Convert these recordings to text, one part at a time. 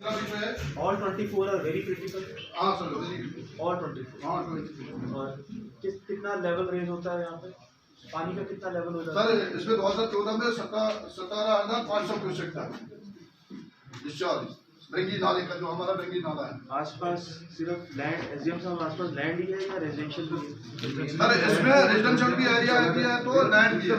All 24 are very critical. हाँ sir, very All 24. हाँ 24। और कितना लेवल रेज होता है यहाँ पे? पानी का कितना लेवल हो जाता सर है? इसमें 2014 में 17,500 क्यूसेक था डिस्चार्ज डंगी नाले का, जो हमारा डंगी नाला है। आसपास सिर्फ लैंड एसडीएम साहब आसपास लैंड ही है या रेजिडेंशियल भी है? सर इसमें रेजिडेंशियल भी एरिया भी है तो लैंड भी है।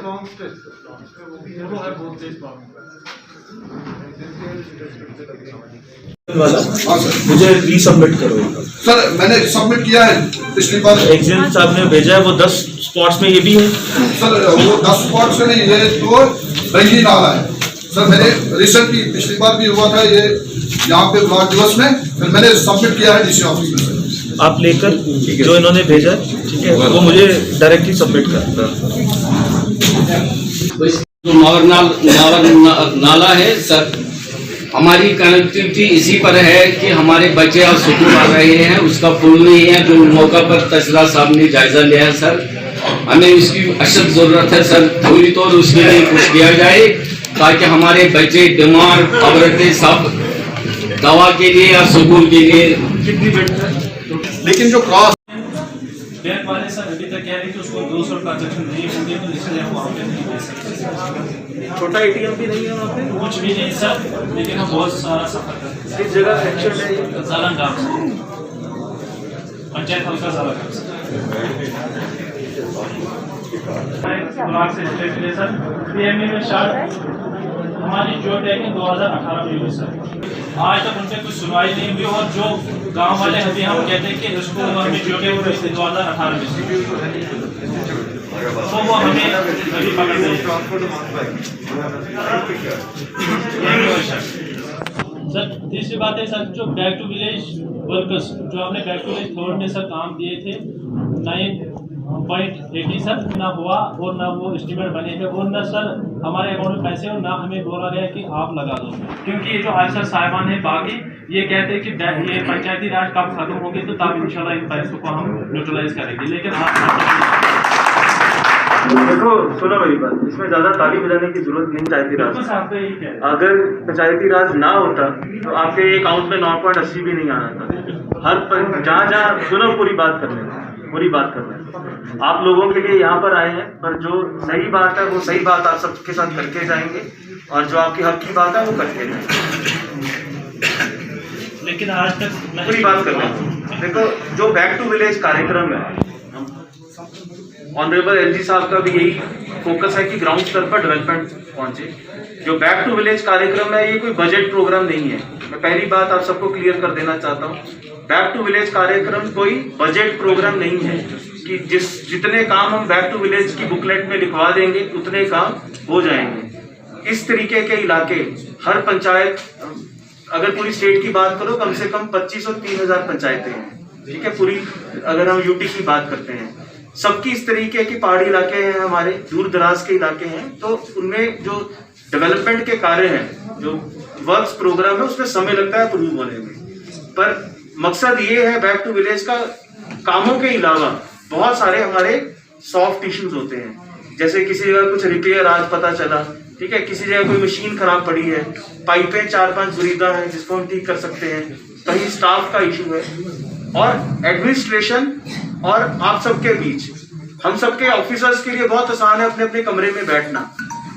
हाँ सर, मुझे रीसबमिट करो। सर मैंने सबमिट किया है पिछली बार। एक्सीडेंट साहब ने भेजा है, वो 10 स्पॉट्स में ये भी है। सर वो 10 स्पॉट से नहीं, ये तो डंगी नाला है। सर मैंने रिसेंटली पिछली बार भी हुआ था ये यहाँ पे ब्लॉक दिवस में, फिर मैंने सबमिट किया है डीसी ऑफिस में। आप लेकर जो इन्होंने भेजा, ठीक है, वो मुझे डायरेक्टली सबमिट कर। जो मावर नाला है सर, हमारी कनेक्टिविटी इसी पर है कि हमारे बच्चे और स्कूल आ रहे हैं, उसका पुल नहीं है जो मौका पर तहसीलदार साहब ने जायजा लिया है। सर हमें इसकी अशद जरूरत है सर, पूरी तौर उसके लिए कुछ किया जाए ताकि हमारे बच्चे बीमार औरतें सब दवा के लिए या स्कूल के लिए। कितनी बेड है? लेकिन जो क्रॉस बैंक वाले सर अभी तक कह रहे कि उसको 200 ट्रांजेक्शन नहीं होंगे तो इसलिए हम आउटलेट नहीं दे सकते। छोटा एटीएम भी नहीं है वहाँ पे? कुछ भी नहीं सर, लेकिन हम बहुत सारा सफर करते हैं। किस जगह एक्शन है ये? जालन गाँव से, पंचायत हल्का जालन गाँव से। ब्लॉक से स्टेट ले सर, पीएमए में शार्ट हमारी जो टैगिंग 2018 में हुई सर, आज तक उनसे कुछ सुनवाई नहीं हुई। और जो गांव वाले अभी हम कहते हैं कि उसको हमें जो हुई थी 2018 में, तो वो हमें अभी पकड़ नहीं सर। तीसरी बात है सर, जो बैक टू विलेज वर्कर्स जो हमने बैक टू विलेज थर्ड में सर काम दिए थे 9.80 सर, ना हुआ और ना वो एस्टिमेट बने हैं और ना सर हमारे अकाउंट में पैसे और ना हमें बोला गया कि आप लगा दो। क्योंकि ये जो अफसर साहिबान है बाकी ये कहते हैं कि ये पंचायती राज कब खत्म होगी तो तब इंशाल्लाह इन पैसों को हम न्यूट्रलाइज करेंगे। लेकिन देखो सुनो मेरी बात, इसमें ज्यादा ताली बजाने की जरूरत नहीं। पंचायती राज अगर पंचायती राज ना होता तो आपके अकाउंट में 9.80 भी नहीं आना था। हर जहाँ सुनो, पूरी बात करना आप लोगों के लिए यहाँ पर आए हैं, पर जो सही बात है वो सही बात आप सबके साथ करके जाएंगे और जो आपकी हक की बात है वो करके जाएंगे। लेकिन आज तक पूरी बात करना। देखो जो बैक टू विलेज कार्यक्रम है, ऑनरेबल एलजी साहब का भी यही फोकस है कि ग्राउंड स्तर पर डेवलपमेंट पहुंचे। जो बैक टू विलेज कार्यक्रम है ये कोई बजट प्रोग्राम नहीं है। मैं पहली बात आप सबको क्लियर कर देना चाहता हूँ, बैक टू विलेज कार्यक्रम कोई बजट प्रोग्राम नहीं है कि जितने काम हम बैक टू विलेज की बुकलेट में लिखवा देंगे उतने काम हो जाएंगे। इस तरीके के इलाके हर पंचायत, अगर पूरी स्टेट की बात करो, कम से कम 25 और 3,000 पंचायतें हैं, ठीक है। पूरी अगर हम यूटी की बात करते हैं, सबकी इस तरीके की पहाड़ी इलाके हैं, हमारे दूर दराज के इलाके हैं, तो उनमें जो डेवलपमेंट के कार्य हैं, जो वर्क्स प्रोग्राम है, उसमें समय लगता है अप्रूव होने में। पर मकसद ये है बैक टू विलेज का, कामों के अलावा बहुत सारे हमारे सॉफ्ट इश्यूज होते हैं। जैसे किसी जगह कुछ रिपेयर आज पता चला, ठीक है, किसी जगह कोई मशीन खराब पड़ी है, पाइपें 4-5 बुरीदा है जिसको हम ठीक कर सकते हैं, कहीं स्टाफ का इशू है, और एडमिनिस्ट्रेशन और आप सबके बीच, हम सबके ऑफिसर्स के लिए बहुत आसान है अपने अपने कमरे में बैठना।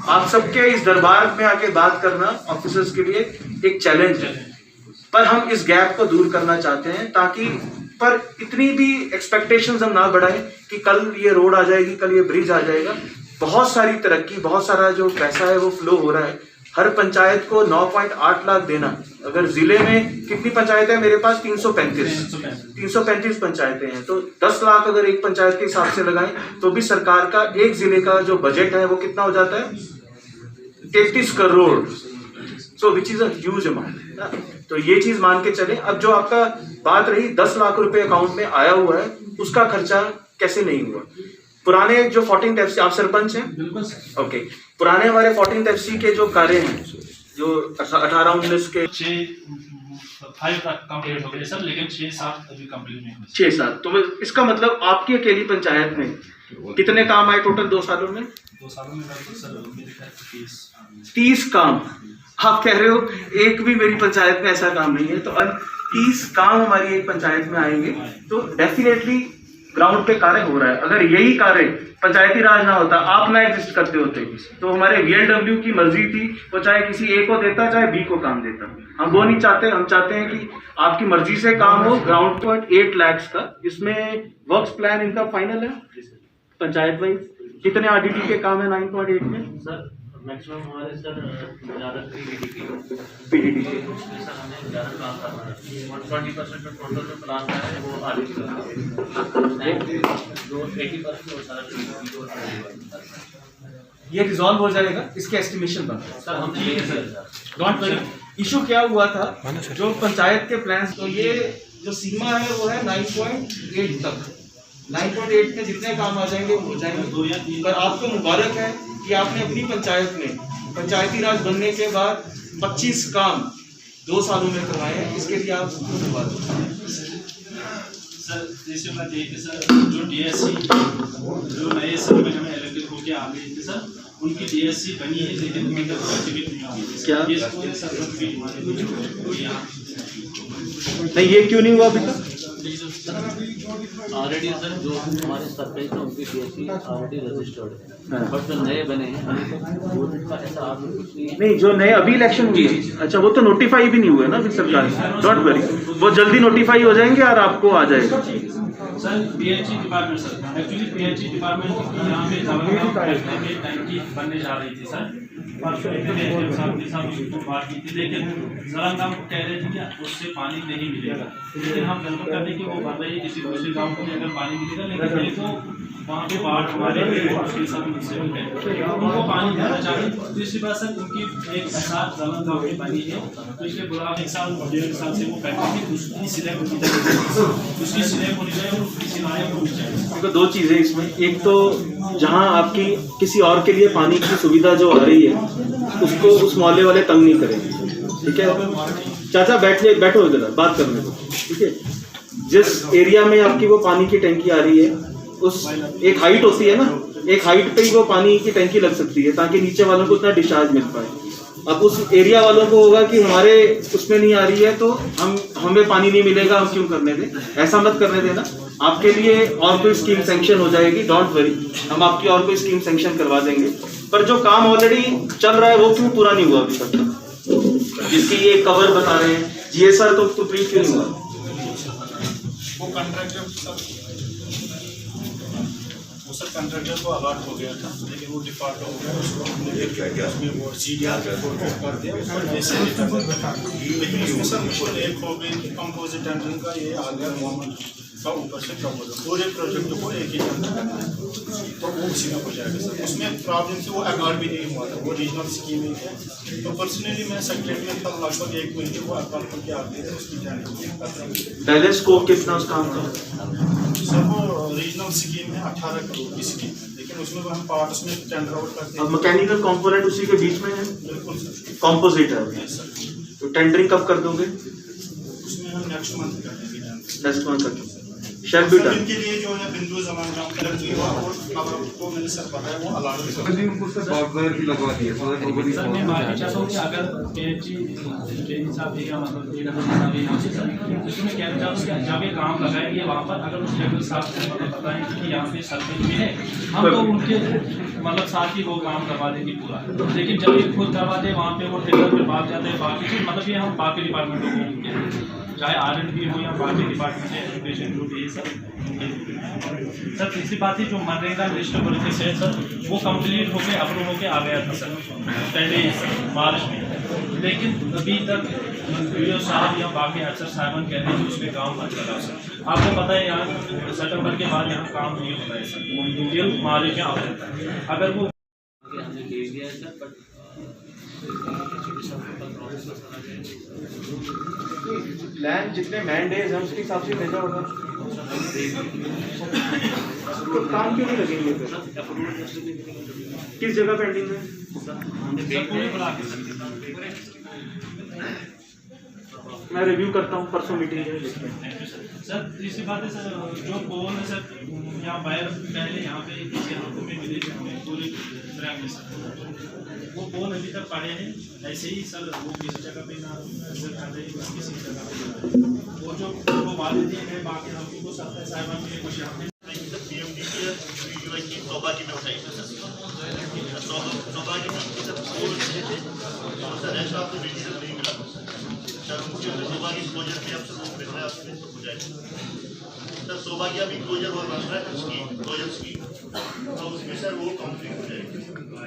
आप सबके इस दरबार में आके बात करना ऑफिसर्स के लिए एक चैलेंज है, पर हम इस गैप को दूर करना चाहते हैं ताकि पर इतनी भी एक्सपेक्टेशंस हम ना बढ़ाएं कि कल ये रोड आ जाएगी, कल ये ब्रिज आ जाएगा। बहुत सारी तरक्की, बहुत सारा जो पैसा है वो फ्लो हो रहा है। हर पंचायत को 9.8 लाख देना, अगर जिले में कितनी पंचायतें हैं मेरे पास 335 पंचायतें हैं, तो 10 लाख अगर एक पंचायत के हिसाब से लगाएं तो भी सरकार का एक जिले का जो बजट है वो कितना हो जाता है, 33 crore. So which is a huge amount. तो ये चीज मान के चले। अब जो आपका बात रही 10 लाख रुपए अकाउंट में आया हुआ है, उसका खर्चा कैसे नहीं हुआ। पुराने जो 14th FC, आप सरपंच हैं? बिल्कुल सर। ओके, पुराने हमारे 14th FC के जो कार्य हैं, जो 18-19 के 5 कंप्लीट हो गए सर, लेकिन 6-7 अभी कंप्लीट नहीं हुए। 6-7, तो इसका मतलब आपकी अकेली पंचायत में कितने काम आए टोटल 2 सालों में? 2 सालों में लगभग सर 30 30 काम। आप कह रहे हो एक भी मेरी पंचायत में ऐसा काम नहीं है, तो 30 काम हमारी एक पंचायत में आएंगे, तो डेफिनेटली ग्राउंड पे कार्य हो रहा है। अगर यही कार्य पंचायती राज ना होता, आप ना एग्जिस्ट करते होते, तो हमारे VLW की मर्जी थी, वो चाहे किसी A को देता चाहे B को काम देता। हम वो नहीं चाहते, हम चाहते हैं कि आपकी मर्जी से काम हो। ग्राउंड 8 लाख का, इसमें वर्क्स प्लान इनका फाइनल है पंचायत वाइज। कितने RDT के काम है 9.8 में? सर मैक्सिमम हमारे सर ज़्यादा PDD के सर हमें ज़्यादा काम करना है। 120% जो टोटल जो प्लान है वो RDT का है, जो 80% वो सारा PDD को। ये रिजॉल्व हो जाएगा, इसके एस्टिमेशन बन सर हम ठीक है सर, डोंट वरी। इशू क्या हुआ था, जो पंचायत के प्लान, तो ये जो सीमा है वो है 9.8 तक। 9.8 के जितने काम आ जाएंगे वो हो जाएंगे। 2 या 3 पर आपको मुबारक है कि आपने अपनी पंचायत में पंचायती राज बनने के बाद 25 काम 2 सालों में करवाए हैं, इसके लिए आपको मुबारक। सर जैसे मैं देखिए सर, जो DSC जो नए सर में हमें इलेक्टेड होके आ गए थे सर, उनकी DSC बनी है, लेकिन उनकी एक्टिविटी नहीं हुई है। क्या? ये स्कूल सर भी नहीं, ये क्यों नहीं हुआ अभी तक? ऑलरेडी सर जो हमारे सरपंच हैं उनकी DSC ऑलरेडी रजिस्टर्ड है, बट जो नए बने हैं वो उनका ऐसा आपने कुछ नहीं है। नहीं, जो नए अभी इलेक्शन हुई है, अच्छा वो तो नोटिफाई भी नहीं हुए ना अभी सरकार। डोंट वरी, वो जल्दी नोटिफाई हो जाएंगे और आपको आ जाएगा। Sir PHE department sir, actually PHE department यहाँ पे जबलपुर में टैंकी बनने जा रही थी सर, परसों बात की थी, लेकिन जलंगा कह रहे थे कि उससे पानी नहीं मिलेगा। लेकिन हम कंफर्म करने की वो बात है किसी दूसरे गाँव को अगर पानी मिलेगा, लेकिन देखो वहाँ पे बाढ़ हमारे उनको पानी देना चाहिए। दूसरी बात सर, उनकी एक साथ जलंगा में बनी है, तो इसलिए बुरा 1 साल 1.5 साल से वो बैठे थे, उसकी सिलेक्ट होनी चाहिए, उसकी सिलेक्ट होनी चाहिए और उसकी सिलाइक होनी चाहिए। देखो 2 चीज़ें इसमें, एक तो जहाँ आपकी किसी और के लिए पानी की सुविधा जो आ रही है उसको उस मोहल्ले वाले तंग नहीं करेंगे, ठीक है चाचा, बैठो इधर बात करने को, ठीक है। जिस एरिया में आपकी वो पानी की टंकी आ रही है, उस एक हाइट होती है ना, एक हाइट पे ही वो पानी की टंकी लग सकती है ताकि नीचे वालों को उतना डिस्चार्ज मिल पाए। अब उस एरिया वालों को होगा कि हमारे उसमें नहीं आ रही है तो हमें पानी नहीं मिलेगा, हम क्यों करने दें, ऐसा मत करने देना। आपके लिए और कोई स्कीम सैंक्शन हो जाएगी, डोंट वरी, हम आपकी और कोई स्कीम सैंक्शन करवा देंगे। पर जो काम ऑलरेडी चल रहा है वो क्यों पूरा नहीं हुआ अभी तक, जिसकी ये कवर बता रहे हैं GSR तो कंप्लीट क्यों नहीं हुआ? वो सर कंट्रैक्टर को अलॉट हो गया था, लेकिन वो डिफॉल्ट हो गया, उसको हमने उसमें वो CDR कर दिया, लेकिन उसमें सर मुश्किल एक हो गई कि कंपोजिट टेंडरिंग का ये आ गया मोमेंट का ऊपर से कम हो गया, पूरे प्रोजेक्ट को एक ही टेंडर करना है, तो वो उसी में हो जाएगा सर। उसमें प्रॉब्लम थी, वो अकॉर्ड भी नहीं हुआ था, वो रीजनल स्कीम ही है। तो पर्सनली मैं सेक्रेटरी में कल लगभग 1 महीने वो अकॉर्ड करके आते थे, उसकी टेंडरिंग बैलेंस स्कोप कितना उस काम का? सर वो रीजनल स्कीम है 18 करोड़ की स्कीम, लेकिन उसमें हम पार्ट्स में टेंडर आउट करते हैं। अब मैकेनिकल कंपोनेंट उसी के बीच में है, बिल्कुल सर, कॉम्पोजिट है, तो टेंडरिंग कब कर दोगे? उसमें हम नेक्स्ट मंथ कर देंगे। नेक्स्ट मंथ तक शेल बी डन। इनके लिए जो है बिंदु जमान ग्राम कलर जो हुआ और को मैंने सर बताया वो अलाट कर सर मैं माफी चाहता हूँ कि अगर PHE साहब या मतलब इसमें कहना चाहता हूँ कि जब ये काम लगाएंगे वहाँ पर, अगर उस लेवल साहब को मतलब बताएं कि यहाँ पे सरपंच भी है, हम तो उनके मतलब साथ ही वो काम करवा देंगे पूरा। लेकिन जब ये खुद करवा दे वहाँ पे वो टेंडर पे भाग जाते हैं, बाकी चीज मतलब ये हम बाकी डिपार्टमेंटों को, चाहे R&B हो या बाकी डिपार्टमेंट है, एजुकेशन ग्रुप ये सब। सर तीसरी बात ही जो मनरेगा लिस्ट प्रोजेक्ट है सर, वो कंप्लीट होके अप्रूव होके आ गया था सर पहले मार्च में, लेकिन अभी तक वीडियो साहब या बाकी अफसर साहबान कह रहे हैं कि उसमें काम मत लगा सर। आपको पता है यहाँ सितंबर के बाद यहाँ काम नहीं होता है सर, ये मार्च में आ जाता है। अगर वो हमने दे दिया है सर, बट प्लान जितने मैंडेज हैं उसके हिसाब से भेजा होगा, तो काम क्यों नहीं लगेंगे फिर? किस जगह पेंडिंग है? मैं रिव्यू करता हूँ, परसों मीटिंग है, देखते हैं। सर तीसरी बात है सर, जो पोल है सर यहाँ बाहर पहले यहाँ पे किसी हाथों में मिले थे हमें पूरे ब्रांड में सर, वो पोल अभी तक पड़े हैं ऐसे ही सर, वो किसी जगह पे ना नजर कर रहे हैं किसी जगह पे, वो जो वो वाले दिए गए बाकी हमको को सकता है साहिबान के कुछ यहाँ पे सौभाग्य में उठाई सौभाग्य में सर ऐसा आपको डिसीजन नहीं मिला सर, मुझे सौभाग्य क्लोजर में आपसे वो मिल रहा है आपसे हो जाएगा सर। सौभाग्य अभी क्लोजर हुआ बन रहा है स्कीम, क्लोजर स्कीम, तो उसमें सर वो कंप्लीट हो जाएगी।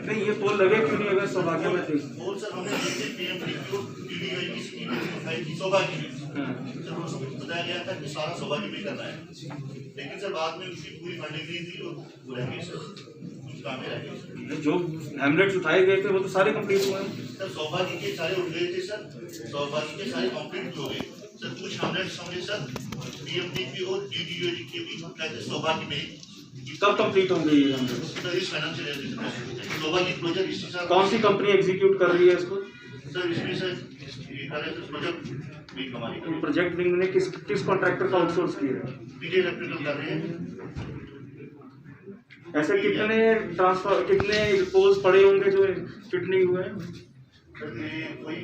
नहीं ये पोल लगे क्यों नहीं अगर सौभाग्य में थे? पोल सर हमने देखिए पीएमडीक्यू टीडीआई की स्कीम उठाई थी सौभाग्य में सर, उसको बताया गया था कि सारा सौभाग्य में करना है, लेकिन सर बाद में उसकी पूरी फंडिंग नहीं थी और वो रह गई सर, कुछ काम रह गए। जो हैमलेट्स उठाए गए थे वो तो सारे कंप्लीट हुए हैं सर, सौभाग्य के सारे उठ गए थे सर, सौभाग्य के सारे कंप्लीट हो गए सर, कुछ हैमलेट्स हमने सर पीएमडीपी और डीडीओजी के बीच उठाए थे सौभाग्य में। कब कंप्लीट होंगे ये हैमलेट्स? सर इस फाइनेंशियल ईयर में सौभाग्य प्रोजेक्ट इसी साल। कौन सी कंपनी एग्जीक्यूट कर रही है इसको? सर इसमें सर ये कर रहे थे प्रोजेक्ट विंग हमारी कर प्रोजेक्ट विंग ने किस कॉन्ट्रैक्टर का आउटसोर्स किया है? विजय इलेक्ट्रिकल कर रहे हैं। ऐसे कितने पोल्स पड़े होंगे जो फिट नहीं हुए हैं? सर ये कोई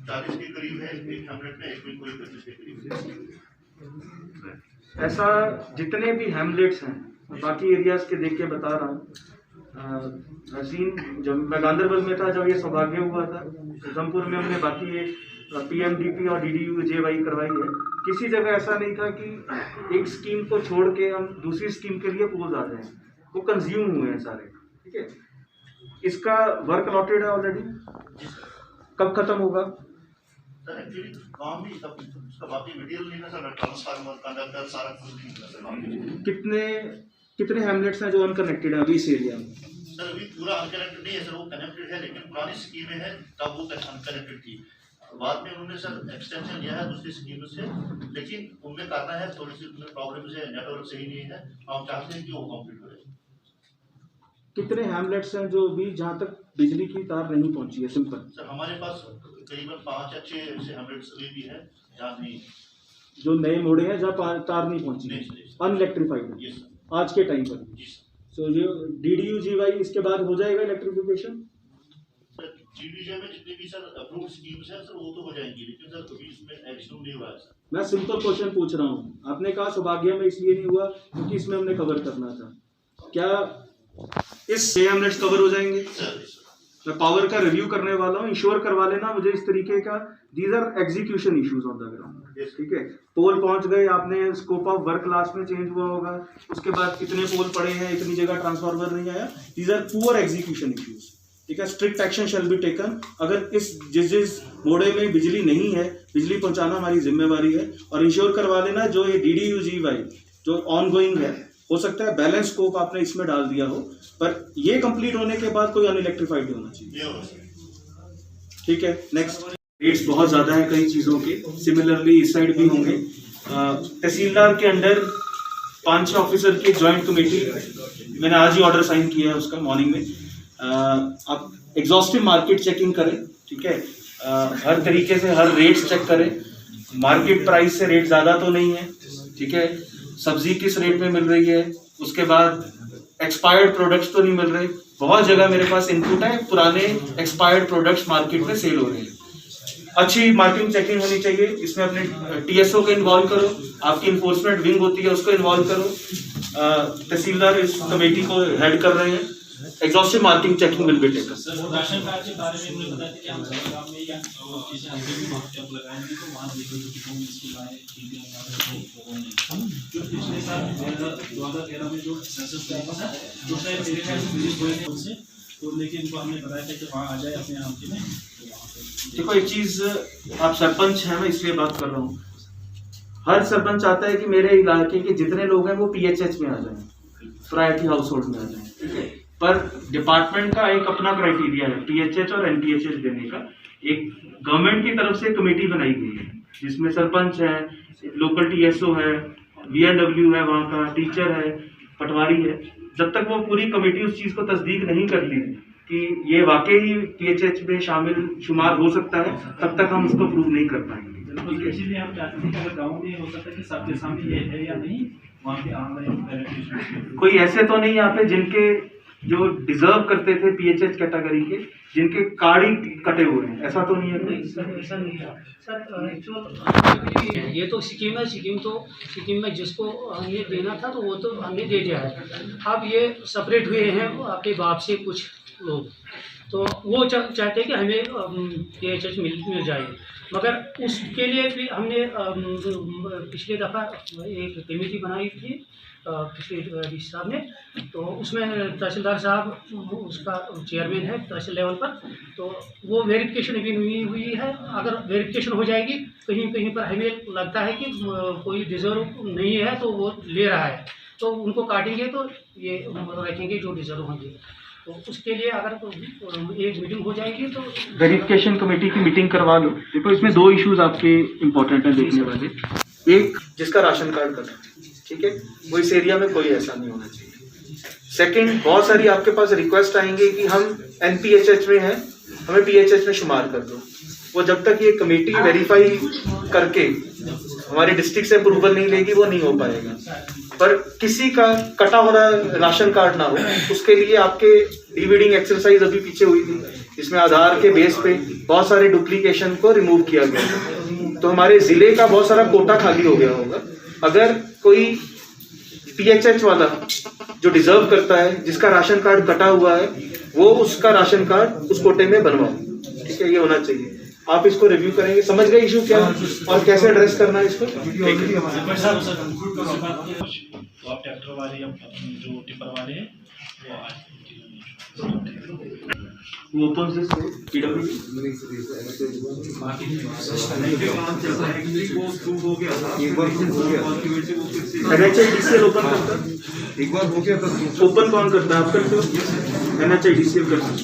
40 के करीब है, एक हैमलेट में एक में कोई 25 के करीब है। ऐसा जितने भी हैमलेट्स हैं बाकी एरियाज के देख के बता रहा हूँ, हसीन जब मैं गांधरबल में था जब ये सौभाग्य हुआ था, उधमपुर में हमने बाकी ये पीएमडीपी और डीडीयूजेवाई करवाई है, किसी जगह ऐसा नहीं था कि एक स्कीम को छोड़ के हम दूसरी स्कीम के लिए पोज आ जाए, वो कंज्यूम हुए हैं सारे। ठीक है, इसका वर्क अलॉटेड है ऑलरेडी, कब खत्म होगा? सर एक्चुअली काम भी सब उसका बाकी मटेरियल नहीं ना सर, ट्रांसफार्मर कंडक्टर सारा कुछ नहीं मिला सर काम। कितने हैमलेट्स हैं जो अनकनेक्टेड है अभी इस एरिया में? सर अभी पूरा अनकनेक्टेड नहीं है सर, वो कनेक्टेड है लेकिन पुरानी स्कीमें हैं तब वो अनकनेक्टेड थी, बाद में उन्होंने सर एक्सटेंशन लिया है दूसरी स्कीम से, लेकिन उनमें करना है थोड़ी सी प्रॉब्लम है, नेटवर्क सही नहीं है, हम चाहते हैं कि वो कंप्लीट हो जाए। कितने हैमलेट्स हैं जो अभी जहाँ तक बिजली की तार नहीं पहुंची है? सिंपल सर हमारे पास करीबन 5 या 6 ऐसे हैमलेट्स अभी भी है जहाँ नहीं, जो नए मोड़े हैं जहाँ तार नहीं पहुंची, अनइलेक्ट्रीफाइड है जी सर, आज के टाइम पर। जी सर। सो जो डीडीयूजीवाई इसके बाद हो जाएगा इलेक्ट्रिफिकेशन? सर जीडीजे में जितने भी सर अप्रूव्ड स्कीम्स हैं सर वो तो हो जाएंगी, लेकिन सर अभी इसमें एक्शन नहीं हुआ है सर। मैं सिंपल क्वेश्चन पूछ रहा हूँ, आपने कहा सौभाग्य में इसलिए नहीं हुआ क्योंकि इसमें हमने कवर करना था, क्या इस 6 हैमलेट्स कवर हो जाएंगे? मैं पावर का रिव्यू करने वाला हूँ, इंश्योर करवा लेना मुझे इस तरीके का, these are execution issues on the ground. ठीक है, पोल पहुंच गए, आपने स्कोप ऑफ वर्क लास्ट में चेंज हुआ होगा, उसके बाद कितने पोल पड़े हैं, इतनी जगह ट्रांसफार्मर नहीं आया, these are poor execution issues. ठीक है, strict action shall be taken. अगर जिस मोड़े में बिजली नहीं है, बिजली पहुंचाना हमारी जिम्मेवारी है, और इंश्योर करवा लेना जो ये डीडीयूजीवाई जो ऑन गोइंग है, हो सकता है बैलेंस स्कोप आपने इसमें डाल दिया हो, पर ये कंप्लीट होने के बाद कोई अनइलेक्ट्रीफाइड होना चाहिए। ठीक है, नेक्स्ट। रेट्स बहुत ज़्यादा है कई चीज़ों के, सिमिलरली इस साइड भी होंगे। तहसीलदार के अंडर 5-6 ऑफिसर की जॉइंट कमेटी, मैंने आज ही ऑर्डर साइन किया है उसका मॉर्निंग में। आप एग्जॉस्टिव मार्केट चेकिंग करें, ठीक है, हर तरीके से हर रेट्स चेक करें, मार्केट प्राइस से रेट ज़्यादा तो नहीं है, ठीक है, सब्जी किस रेट में मिल रही है, उसके बाद एक्सपायर्ड प्रोडक्ट्स तो नहीं मिल रहे। बहुत जगह मेरे पास इनपुट है, पुराने एक्सपायर्ड प्रोडक्ट्स मार्केट में सेल हो रहे हैं। अच्छी मार्केटिंग चेकिंग होनी चाहिए, इसमें अपने टीएसओ को इन्वॉल्व करो, आपकी इन्फोर्समेंट विंग होती है उसको इन्वॉल्व करो। तहसीलदार इस कमेटी को हेड कर रहे हैं। Exhaustive marketing checking will be taken. Sir ration card के बारे में हमने बताया था कि हम सरकार में या किसी अंदर भी वहाँ पे लगाएंगे तो वहाँ देखो जो कौन स्कूल आए जो पिछले साल 2013 में जो सेंसस हुआ था जो शायद मेरे ख्याल से विजिट हुए थे उनसे, तो लेकिन इनको हमने बताया था कि वहाँ आ जाए अपने यहाँ के में। देखो एक चीज, आप सरपंच हैं, मैं इसलिए बात कर रहा हूँ, हर सरपंच चाहता है कि मेरे इलाके के जितने लोग हैं वो पीएचएच में आ जाएं, प्रायोरिटी हाउस होल्ड में आ जाएं, ठीक है, पर डिपार्टमेंट का एक अपना क्राइटेरिया है पीएचएच और एनपीएचएच देने का। एक गवर्नमेंट की तरफ से कमेटी बनाई गई है जिसमें सरपंच है, लोकल टीएसओ है, वीएनडब्ल्यू है, वहाँ का टीचर है, पटवारी है। जब तक वो पूरी कमेटी उस चीज़ को तस्दीक नहीं कर ली कि ये वाकई पीएचएच में शामिल शुमार हो सकता है, तब तक हम उसको प्रूव नहीं कर पाएंगे। बिल्कुल, इसीलिए हम चाहते थे कि अगर गाँव में हो सकता है कि सबके सामने ये है या नहीं, वहाँ पे ऑनलाइन कोई ऐसे तो नहीं यहाँ पे जिनके जो डिजर्व करते थे पीएचएच कैटेगरी के, जिनके कार्ड ही कटे हुए हैं, ऐसा तो नहीं है? नहीं सर, ऐसा नहीं है सर। एक्चुअल ये तो स्कीम है, स्कीम में जिसको हमें देना था तो वो तो हमने दे दिया है। अब ये सेपरेट हुए हैं आपके बाप से कुछ लोग, तो वो चाहते हैं कि हमें पीएचएच मिल जाए, मगर उसके लिए भी हमने पिछले दफ़ा एक कमेटी बनाई थी पिछले डी साहब ने, तो उसमें तहसीलदार साहब उसका चेयरमैन है तहसील लेवल पर, तो वो वेरिफिकेशन अभी नहीं हुई है। अगर वेरिफिकेशन हो जाएगी कहीं पर हमें लगता है कि कोई डिज़र्व नहीं है तो वो ले रहा है, तो उनको काटेंगे तो ये रखेंगे जो डिज़र्व होंगे। तो उसके लिए अगर एक मीटिंग हो जाएगी तो वेरिफिकेशन कमेटी की मीटिंग करवा लो। देखो इसमें दो इश्यूज आपके इम्पोर्टेंट हैं देखने वाले। एक, जिसका राशन कार्ड कटा, ठीक है, वो इस एरिया में कोई ऐसा नहीं होना चाहिए। सेकंड, बहुत सारी आपके पास रिक्वेस्ट आएंगे कि हम एनपीएचएच में हैं, हमें पीएचएच में शुमार कर दो। वो जब तक ये कमेटी वेरीफाई करके हमारे डिस्ट्रिक्ट से अप्रूवल नहीं लेगी वो नहीं हो पाएगा। पर किसी का कटा हुआ राशन कार्ड ना हो, उसके लिए आपके डीवीडिंग एक्सरसाइज अभी पीछे हुई थी, इसमें आधार के बेस पे बहुत सारे डुप्लीकेशन को रिमूव किया गया, तो हमारे जिले का बहुत सारा कोटा खाली हो गया होगा। अगर कोई पीएचएच वाला जो डिजर्व करता है, जिसका राशन कार्ड कटा हुआ है, वो उसका राशन कार्ड उस कोटे में बनवाओ, ठीक है, ये होना चाहिए। आप इसको रिव्यू करेंगे, समझ गए इशू क्या है और कैसे एड्रेस करना है इसको? आप ट्रैक्टर वाले या जो टिपर वाले हैं वो ओपन से पीडब्ल्यूडी एनएचआईडीसीएल ओपन करता है, एक बार हो गया था। ओपन कौन करता है? आप करते हो? एनएचआईडीसीएल करता है।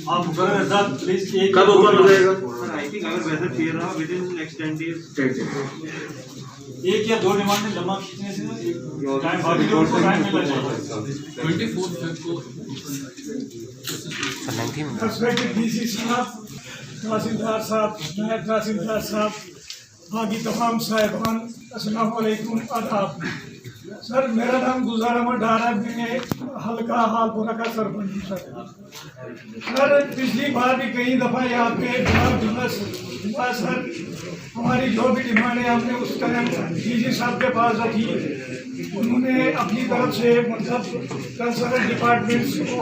आप प्लीज कब ओपन हो जाएगा? आई थिंक अगर वेदर क्लियर रहा विद इन नेक्स्ट 10 डेज, एक या दो डिमांड जमा खींचने से टाइम बाकी लोगों को टाइम मिल जाएगा। 24 को डीसी साहब, तहसीलदार साहब, नायब तहसीलदार साहब, बाकी तमाम साहिबान, अस्सलाम वालेकुम, आदाब। सर, मेरा नाम गुलजार अहमद डार है, मैं हल्का हालपुरा का सरपंच हूँ। सर, पिछली बार भी कई दफ़ा यहाँ पे दिवस हुआ सर, हमारी जो भी डिमांड है हमने उस टाइम डीजी साहब के पास रखी। उन्होंने अपनी तरफ से मतलब कंसर्न डिपार्टमेंट्स को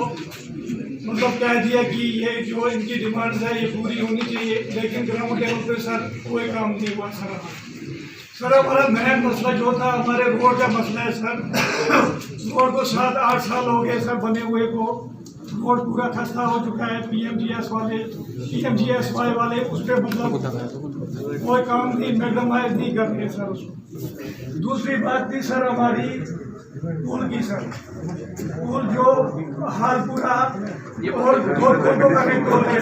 मतलब कह दिया कि ये जो इनकी डिमांड्स है ये पूरी होनी चाहिए, लेकिन ग्राउंड लेवल पे सर कोई काम नहीं हुआ। सर हमारा मेन मसला जो था हमारे रोड का मसला है सर। रोड को 7-8 साल हो गए सर बने हुए को, रोड पूरा खस्ता हो चुका है। पीएमजीएसवाई वाले उस पर मतलब कोई काम नहीं, मैग्डमाइज नहीं कर रहे सर उसको। दूसरी बात थी सर हमारी पुल की सर, पुल जो हाल पूरा और दो कनेक्ट हो गए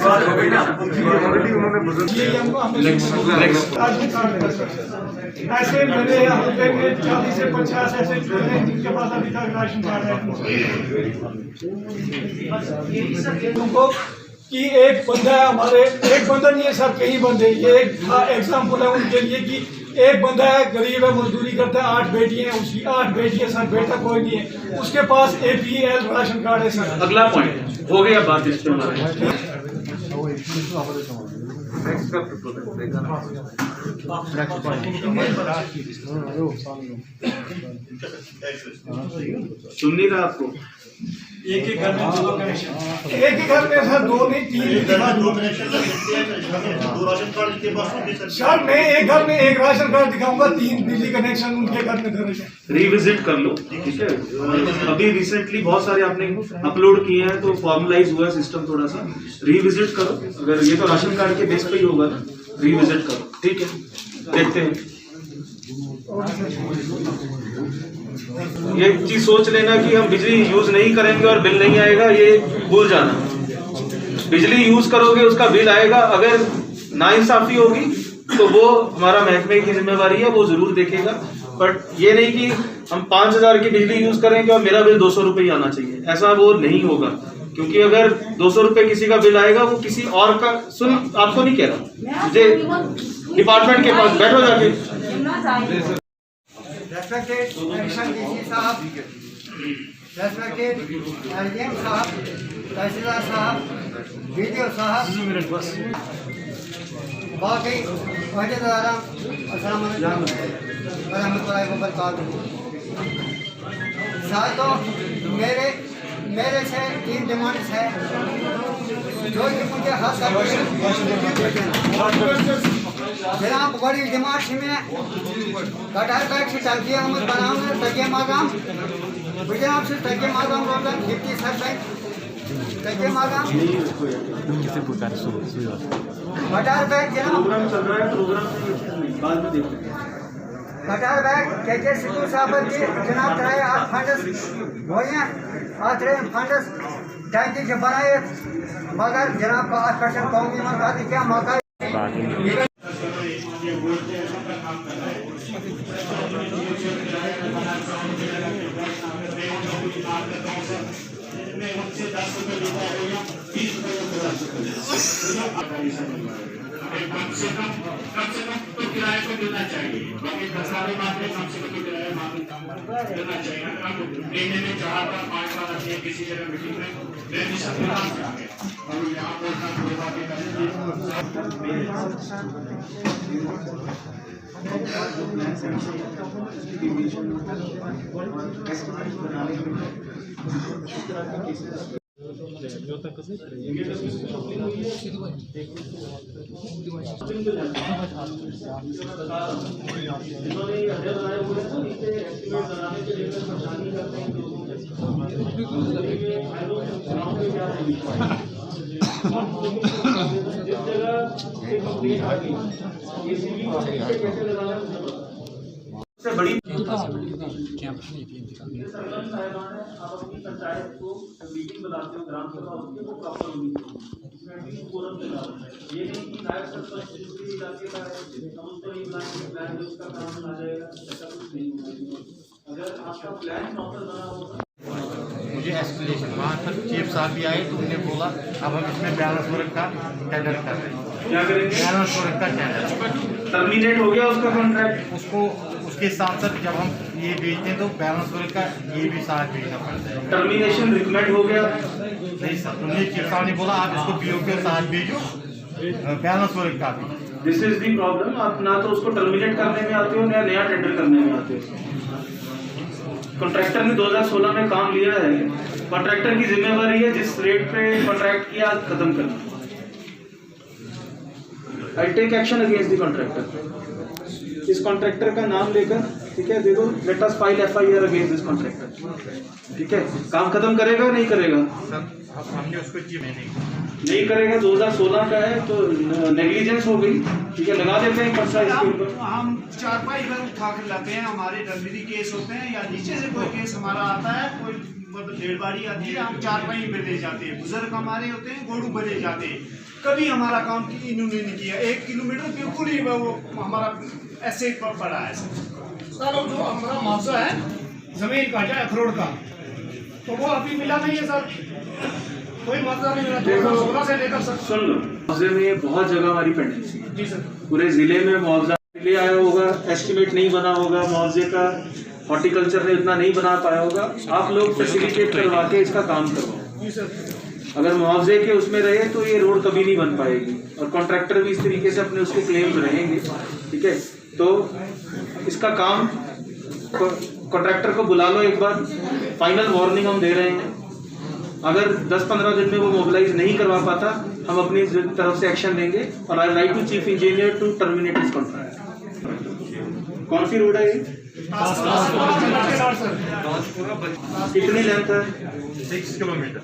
ऐसे मेरे हल्के में 40 से 50 ऐसे जो हैं जिनके पास अभी तक राशन कार्ड है उनको कि एक बंदा है हमारे, एक बंदा नहीं है सर, कई बंदे। ये एक एग्जाम्पल है उनके लिए कि एक बंदा है गरीब है, मजदूरी करता है, 8 बेटियां हैं, उसकी 8 बेटियां सर, बेटा कोई नहीं है, उसके पास APL राशन कार्ड है सर। अगला पॉइंट हो गया बात इस पे। सुन नहीं रहा आपको? एक ही घर में 2 कनेक्शन, एक ही घर में सर 2 नहीं 3 सर। मैं एक घर में एक राशन कार्ड दिखाऊंगा, 3 बिजली कनेक्शन उनके घर में दर्ज है। रिविजिट कर लो, ठीक है। अभी रिसेंटली बहुत सारे आपने अपलोड किए हैं तो फॉर्मलाइज हुआ सिस्टम, थोड़ा सा रिविजिट करो। अगर ये तो राशन कार्ड के बेस पे ही होगा ना, रिविजिट करो, ठीक है। देखते हैं, ये चीज सोच लेना कि हम बिजली यूज नहीं करेंगे और बिल नहीं आएगा, ये भूल जाना। बिजली यूज करोगे उसका बिल आएगा। अगर नाइंसाफी होगी तो वो हमारा महकमे की जिम्मेवारी है, वो जरूर देखेगा। बट ये नहीं कि हम 5000 की बिजली यूज करेंगे और मेरा बिल 200 रुपये ही आना चाहिए, ऐसा वो नहीं होगा। क्योंकि अगर 200 रुपए किसी का बिल आएगा वो किसी और का, सुन आपको नहीं कह रहा, मुझे डिपार्टमेंट के पास बैठो जाके। रेस्पेक्टेड एडिशनल डीसी साहब, रेस्पेक्टेड एसडीएम साहब, तहसीलदार साहब, वीडियो साहब, बाकी अहदेदार, अस्सलाम वालेकुम रहमतुल्लाहि व बरकातहू। साथियों, मेरे से 3 डिमांड्स है जो कि मुझे हक जनाब। बड़ी डिमांड में कटार बैग से टंकी अहमद बनाना तकिया मागाम जनाब से तकिया मागाम रोजन 50 सर तकिया मागाम कटार बैग जनाब प्रोग्राम चल रहा है, प्रोग्राम बाद में देखते हैं। कटार बैग के सिद्धू साहब जी जनाब कराए आज फंड्स होइए आज रहे फंड्स टैंकी से बनाए मगर जनाब का 8% कौमी मौका क्या मौका कम से कम तो किराए को देना चाहिए, बाकी सारे बात में कम से कम किराया देना चाहिए। महीने में 4 बार 5 बार आते हैं किसी जगह मीटिंग में, मैं भी सब और यहाँ पर कोई बातें बड़ी पंचायत को मीटिंग बुलाते हो ग्राम सभा होती है वो प्रॉपर होनी चाहिए, फोरम पे लाओ। ये नहीं कि नायब सरपंच दूसरे इलाके का है हम उसको नहीं बुलाएंगे, प्लान जो उसका काम आ जाएगा, ऐसा कुछ नहीं होगा। अगर आपका प्लान प्रॉपर बना होगा। मुझे एस्केलेशन वहाँ पर चीफ साहब भी आए तो उन्हें बोला अब हम इसमें बैलेंस वर्क का टेंडर कर रहे हैं। क्या करेंगे? बैलेंस वर्क का टेंडर टर्मिनेट हो गया उसका कॉन्ट्रैक्ट, उसको उसके साथ साथ जब हम ये भेजते हैं तो बैलेंस वर्क का ये भी साथ भेजना पड़ता है। टर्मिनेशन रिकमेंड हो गया नहीं सर, उन्हें चीफ साहब ने बोला आप इसको बीओ के साथ भेजो बैलेंस वर्क का भी। दिस इज दी प्रॉब्लम, आप ना तो उसको टर्मिनेट करने में आते हो ना नया टेंडर करने में आते हो। कॉन्ट्रैक्टर ने 2016 में काम लिया है, कॉन्ट्रैक्टर की जिम्मेवारी है जिस रेट पे कॉन्ट्रैक्ट किया खत्म करना। I take action against the contractor. इस कॉन्ट्रैक्टर का नाम लेकर, ठीक है, देखो let us file FIR against this contractor. ठीक है, काम खत्म करेगा नहीं करेगा? सर हमने उसको नहीं करेगा, 2016 का है तो नेग्लिजेंस हो गई। ठीक है, लगा देते हैं पर्चा इसके ऊपर। हम 4-5 बार उठा कर लाते हैं, हमारे डलमिरी केस होते हैं या नीचे से कोई केस हमारा आता है, कोई मतलब डेढ़ बारी आती है, हम 4-5 पे ले जाते हैं। बुजुर्ग हमारे होते हैं, गोड़ू बने जाते हैं। कभी हमारा काम इन्होंने नहीं किया। 1 किलोमीटर बिल्कुल ही वो हमारा ऐसे पड़ा है सर। जो हमारा मुआवजा है जमीन का या अखरोट का, तो वो अभी मिला नहीं है सर, कोई मुआवजा नहीं मिला 2016 से लेकर सर। सुन लो, मुआवजे में बहुत जगह हमारी पेंडेंसी है जी सर। पूरे जिले में मुआवजा ले आया होगा, एस्टिमेट नहीं बना होगा मुआवजे का, हॉर्टिकल्चर ने इतना नहीं बना पाया होगा। आप लोग फैसिलिटेट करवा के इसका काम करवाओ। जी सर। अगर मुआवजे के उसमें रहे तो ये रोड कभी नहीं बन पाएगी और कॉन्ट्रैक्टर भी इस तरीके से अपने उसके क्लेम्स रहेंगे। ठीक है, तो इसका काम कॉन्ट्रैक्टर को बुला लो एक बार, फाइनल वार्निंग हम दे रहे हैं। अगर 10-15 दिन में वो मोबिलाइज नहीं करवा पाता, हम अपनी तरफ से एक्शन लेंगे और I write to chief engineer to terminate this contract. कौन सी रोड है ये? कितनी लेंथ है? 6 किलोमीटर।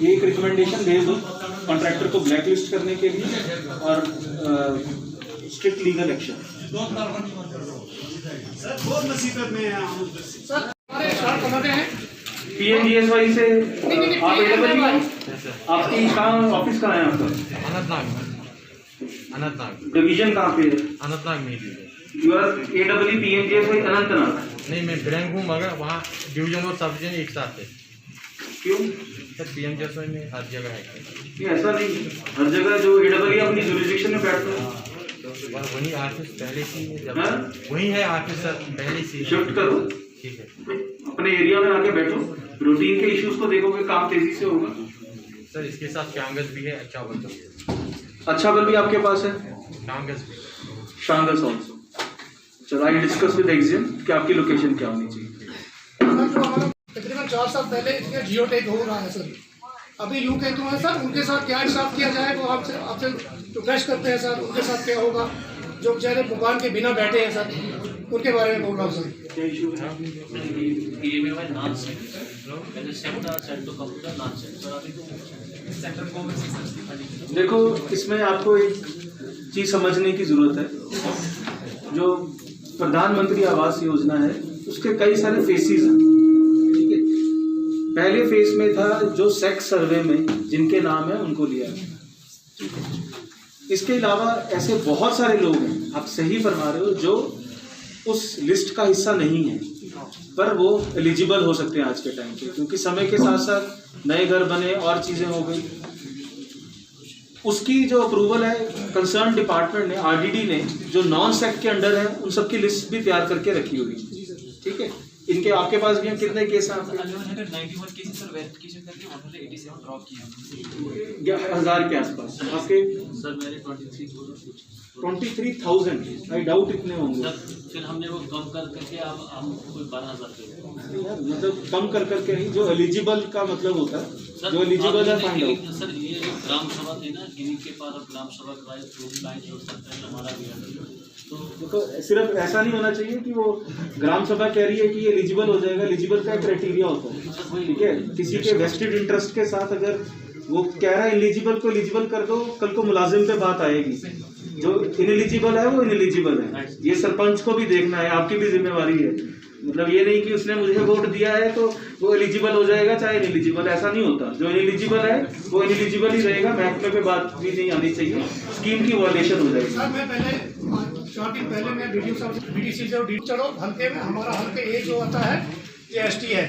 एक रिकमेंडेशन भेज दो कॉन्ट्रैक्टर को ब्लैक लिस्ट करने के लिए और स्ट्रिक्ट लीगल एक्शन। सर बहुत मुसीबत में है हम सर। PMGSY से आप अवेलेबल हैं? आपकी कहाँ ऑफिस कहाँ है आपका? अनंतनाग। अनंतनाग। डिवीजन कहाँ पे है? अनंतनाग में ही है। यू आर AEE PMJ से अनंतनाग। नहीं, मैं ब्रैंक हूँ, मगर वहाँ डिवीजन और सब डिवीजन एक साथ है। क्यों सर PMJ में हर जगह है। ये ऐसा नहीं है, हर जगह जो AEE अपनी जुरिडिक्शन में बैठता है वही ऑफिस पहले से ही है, हाँ? वही है ऑफिस सर पहले से ही। शिफ्ट करो, ठीक है, अपने एरिया में आके बैठो, रूटीन के इश्यूज को देखोगे, काम तेजी से होगा। सर इसके साथ कांगज भी है, अच्छा बल अच्छा बल भी आपके पास है, कांगज भी, शांगस ऑल्सो। चलो आई डिस्कस विद एग्जिम कि आपकी लोकेशन क्या होनी चाहिए। तकरीबन 4 साल पहले इसका जियो टैग हो रहा है सर। अभी यूँ कहते हैं सर, उनके साथ क्या इंसाफ किया जाए वो आपसे रिक्वेस्ट करते हैं सर। उनके साथ क्या होगा जो बेचारे दुकान के बिना बैठे हैं सर, उनके बारे में बोल रहा हूँ सर। क्या इशू है? देखो, इसमें आपको एक चीज समझने की जरूरत है। जो प्रधानमंत्री आवास योजना है उसके कई सारे फेसेस हैं, ठीक है। पहले फेज में था जो सेक्स सर्वे में जिनके नाम है उनको लिया, ठीक है। इसके अलावा ऐसे बहुत सारे लोग हैं, आप सही फरमा रहे हो, जो उस लिस्ट का हिस्सा नहीं है पर वो एलिजिबल हो सकते हैं आज के टाइम पे, क्योंकि समय के साथ साथ नए घर बने और चीज़ें हो गई। उसकी जो अप्रूवल है कंसर्न डिपार्टमेंट ने, RDD ने, जो नॉन सेक्ट के अंडर है उन सबकी लिस्ट भी तैयार करके रखी हुई, ठीक है। इनके आपके पास भी हैं, कितने केस हैं आपके? 1191 केसेस सर वेरिफिकेशन करके 187 ड्रॉप किए 1000 के आसपास। आपके सर मेरे 23,000 आई डाउट इतने होंगे सर। फिर हमने वो कम कर करके अब हम कोई 12,000 पे, मतलब कम कर करके नहीं, जो एलिजिबल का मतलब होता है, जो एलिजिबल है फाइंड आउट। सर ये ग्राम सभा थे ना, इन्हीं के पास अब ग्राम सभा कराए तो लाइन जोड़ सकते हैं हमारा भी। तो सिर्फ ऐसा नहीं होना चाहिए कि वो ग्राम सभा कह रही है कि ये एलिजिबल हो जाएगा। एलिजिबल का क्राइटेरिया होता है, ठीक है। किसी के वेस्टेड इंटरेस्ट के साथ अगर वो कह रहा है एलिजिबल को एलिजिबल कर दो, कल को मुलाजिम पे बात आएगी। जो इनएलिजिबल है वो इनएलिजिबल है, ये सरपंच को भी देखना है, आपकी भी जिम्मेवारी है। मतलब ये नहीं कि उसने मुझे वोट दिया है तो वो एलिजिबल हो जाएगा चाहे इनएलिजिबल, ऐसा नहीं होता। जो इनएलिजिबल है वो इनएलिजिबल ही रहेगा, महकमे पे बात भी नहीं आनी चाहिए, स्कीम की वायलेशन हो जाएगी। सर मैं पहले 4 दिन पहले मैं DDO साहब BDC से चलो हल्के में, हमारा हल्के ए जो आता है ये ST है,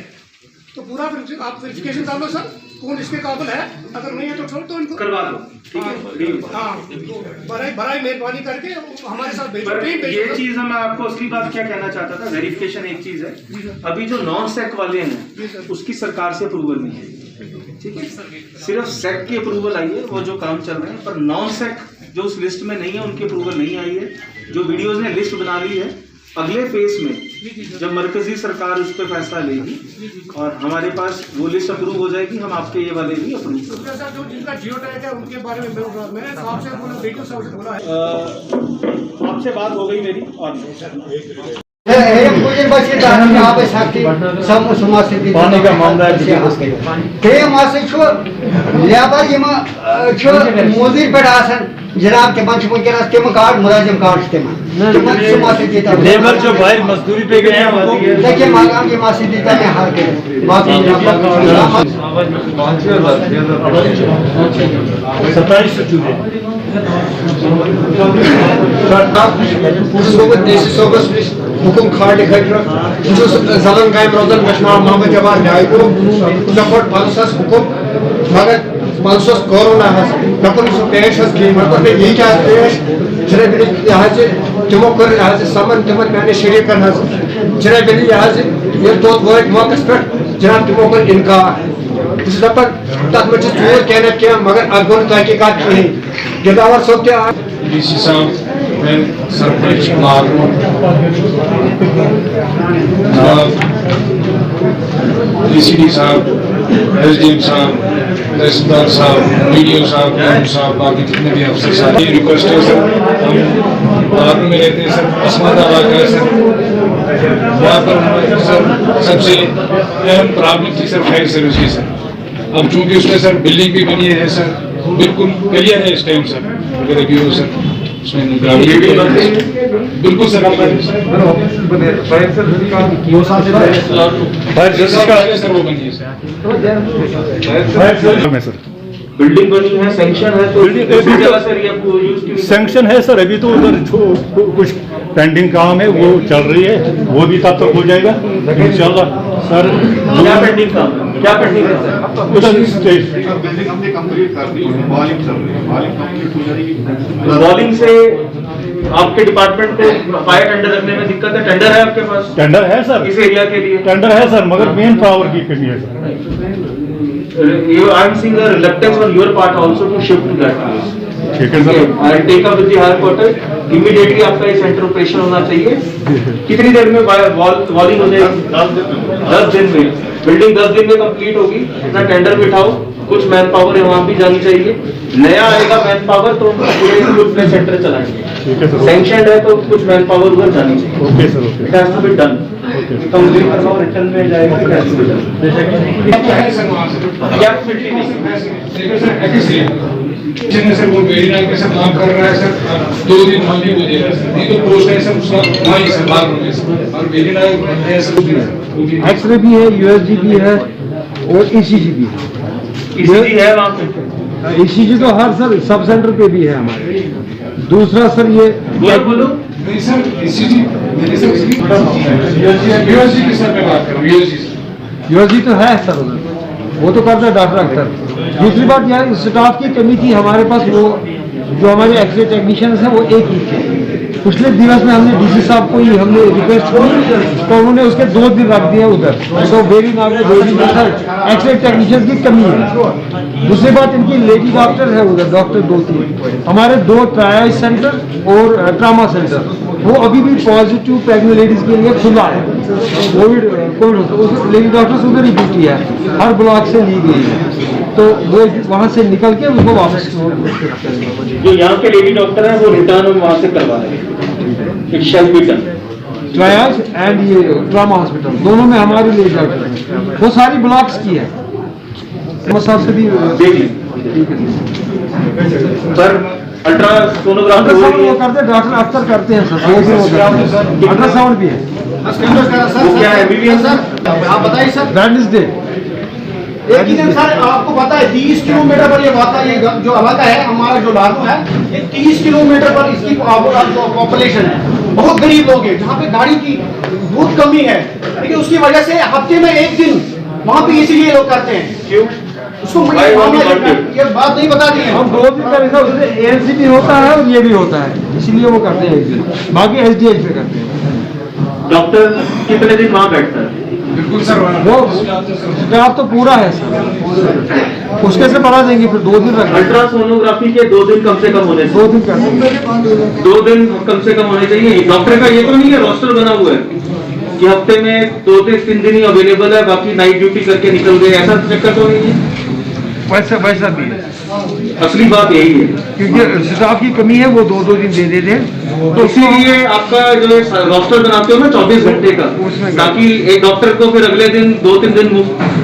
तो पूरा आप वेरिफिकेशन डालो सर, कौन इसके काबिल है, अगर नहीं है तो छोड़ दो इनको, करवा दो, ठीक है। हाँ, बड़ा मेहरबानी करके हमारे साथ भेजो। ये चीज मैं आपको असली बात क्या कहना चाहता था, वेरिफिकेशन एक चीज है। अभी जो नॉन सेक वाले हैं उसकी सरकार से अप्रूवल नहीं है, ठीक है। सिर्फ सेक की अप्रूवल आई है, वो जो काम चल रहे हैं, पर नॉन सेक जो उस लिस्ट में नहीं है उनकी अप्रूवल नहीं आई है। जो वीडियोज ने लिस्ट बना ली है, अगले फेज में जब मरकजी सरकार उस पर फैसला लेगी और हमारे पास वो लिस्ट अप्रूव हो जाएगी, हम आपके ये वाले भी अप्रूव करेंगे। सर जो जिनका जियो टैग है उनके बारे में मैंने आपसे बोला, DDO साहब से बोला है, आपसे बात हो गई मेरी। और पानी का मामला लेबर मोदी पे जनाब तम तम कार्ड मुलाजिम कार्ड लेबर जो बाहर मजदूरी पे गए हैं देखिए माकाम की मासी दीता में हार के बाकी 27 हुकुम खाट खटर जलन कायम रोजन मशमा मोहम्मद जवान न्याय को सपोर्ट 500 हुकुम मगर 500 कोरोना नकुल सो पेश की मतलब यही क्या पेश जनाब यहाँ से तमो कर यहाँ से समन तमन मैंने शरीकन जनाब यहाँ से ये तो वर्ड मौके पर जनाब तमो कर इनकार इस दफा तक मुझे चोर कहना क्या मगर अगुन तहकीकात की गिदावर सो क्या डीसी साहब मैं सरपंच मालूम DCD साहब, SDM साहब, तहसीलदार साहब, BDO साहब, बाकी जितने भी अफसर साहब, ये रिक्वेस्ट है सर, हम मालूम में रहते हैं सर, अस्मादा इलाका है सर, यहाँ पर सर सबसे अहम प्रॉब्लम थी सर फायर सर्विस की सर। अब चूँकि उसमें सर बिल्डिंग भी बनी है सर, बिल्कुल क्लियर है इस टाइम सर, अगर अभी हो सर बिल्कुल सर फायर सर्विस का सर वो बनी है सर। बिल्डिंग बनी है, सैंक्शन है, तो दूसरी जगह से यूज सैंक्शन है सर, अभी तो उधर कुछ पेंडिंग काम है वो चल रही है, वो भी तब तक हो जाएगा इंशाल्लाह सर। क्या पेंडिंग काम, क्या पेंडिंग है सर? उधर बिल्डिंग हमने कंप्लीट कर दी, वॉलिंग चल रही है, वॉलिंग कंप्लीट हो जाएगी। वॉलिंग से आपके डिपार्टमेंट को फायर टेंडर रखने में दिक्कत है? टेंडर है आपके पास? टेंडर है सर, इस एरिया के लिए टेंडर है सर, मगर मेन पावर की कमी है sir. I am seeing a reluctance on your part also to shift to that place. ठीक है sir, I'll take up with the higher quarter. Immediately आपका ये सेंटर ऑपरेशन होना चाहिए। कितनी देर में वॉलिंग हो जाएगी? 10 दिन में। बिल्डिंग 10 दिन में कंप्लीट होगी। अपना टेंडर बिठाओ, कुछ मैन पावर है वहाँ भी जानी चाहिए। नया आएगा मैन पावर तो पूरे सेंटर चलाएंगे। ठीक है सर, सैंक्शन है तो कुछ मैन पावर उधर जानी चाहिए। Okay sir, okay, it has to be done. Complete करवाओ, रिटर्न में जाएगा, it has to be done. क्या सर वो वेरीना के साथ काम कर रहा है सर, 2 दिन होने को दे रहा है सर, नहीं तो पोस्ट है सर उसका वहीं से बाहर में सर, और वेरीना है सर, एक्सरे भी है, यूएसजी भी है और ईसीजी भी है। ईसीजी है वहाँ पे? ईसीजी तो हर सर सब सेंटर पे भी है हमारे। दूसरा सर ये बोलो नहीं सर ईसीजी यूएसजी की सर मैं बात कर रहा हूँ, यूएसजी तो है सर उधर, वो तो करता है डॉक्टर अख्तर। दूसरी बात यह स्टाफ की कमी थी हमारे पास, वो जो हमारे एक्सरे टेक्नीशियंस हैं वो एक ही थे। पिछले दिवस में हमने डीसी साहब को ही हमने रिक्वेस्ट की तो उन्होंने उसके 2 दिन रख दिए उधर, तो वेरी नाम में सर एक्सरे टेक्नीशियन की कमी है। दूसरी बात इनकी लेडी डॉक्टर है उधर, डॉक्टर 2-3 हमारे 2 ट्रायल सेंटर और ट्रामा सेंटर, वो अभी भी पॉजिटिव प्रेग्नेंट लेडीज के लिए खुला है। कोविड लेडी डॉक्टर्स उधर ही ड्यूटी है, हर ब्लॉक से ली गई है, तो वो वहाँ से निकल के उसको वापस जो यहाँ के लेडी डॉक्टर हैं वो रिटर्न वहाँ से करवा रहे हैं। It shall be done. Trials and ये ट्रामा हॉस्पिटल दोनों में हमारी लेडी डॉक्टर है, वो सारी ब्लॉक्स की है। साहब से भी देख ली पर अल्ट्रासोनोग्राफी वो करते हैं, डॉक्टर अक्सर करते हैं सर, अल्ट्रासाउंड भी है। वो क्या है एमबीबीएस सर? आप बताइए सर। वेडनेसडे एक ही दिन सर, आपको पता है 30 किलोमीटर पर ये वाता, ये जो इलाका है हमारा जो लालू है, ये 30 किलोमीटर पर इसकी पॉपुलेशन है, बहुत गरीब लोग हैं जहाँ पे गाड़ी की बहुत कमी है, लेकिन उसकी वजह से हफ्ते में 1 दिन वहाँ पे इसीलिए लोग करते हैं। क्यों? उसको ये बात नहीं बता दी है। हम 2 दिन करें सर, उसमें एएनसी भी होता है और ये भी होता है, इसीलिए वो करते हैं 1 दिन, बाकी एसडीएच पे करते हैं। डॉक्टर कितने दिन वहाँ बैठता है? बिल्कुल सर, वो स्टाफ तो पूरा है सर, उसके से बढ़ा देंगे फिर 2 दिन रखें। अल्ट्रासोनोग्राफी के 2 दिन कम से कम होने चाहिए। 2 दिन कर देंगे, 2 दिन कम से कम होने चाहिए। डॉक्टर का ये तो नहीं है रोस्टर बना हुआ है कि हफ्ते में 2 से 3 दिन ही अवेलेबल है, बाकी नाइट ड्यूटी करके निकल गए, ऐसा चक्कर तो नहीं है। वैसा भी है, असली बात यही है क्योंकि स्टाफ की कमी है, वो 2-2 दिन दे देते हैं, तो इसीलिए आपका जो रोस्टर बनाते हो ना 24 घंटे का, ताकि एक डॉक्टर को फिर अगले दिन 2-3 दिन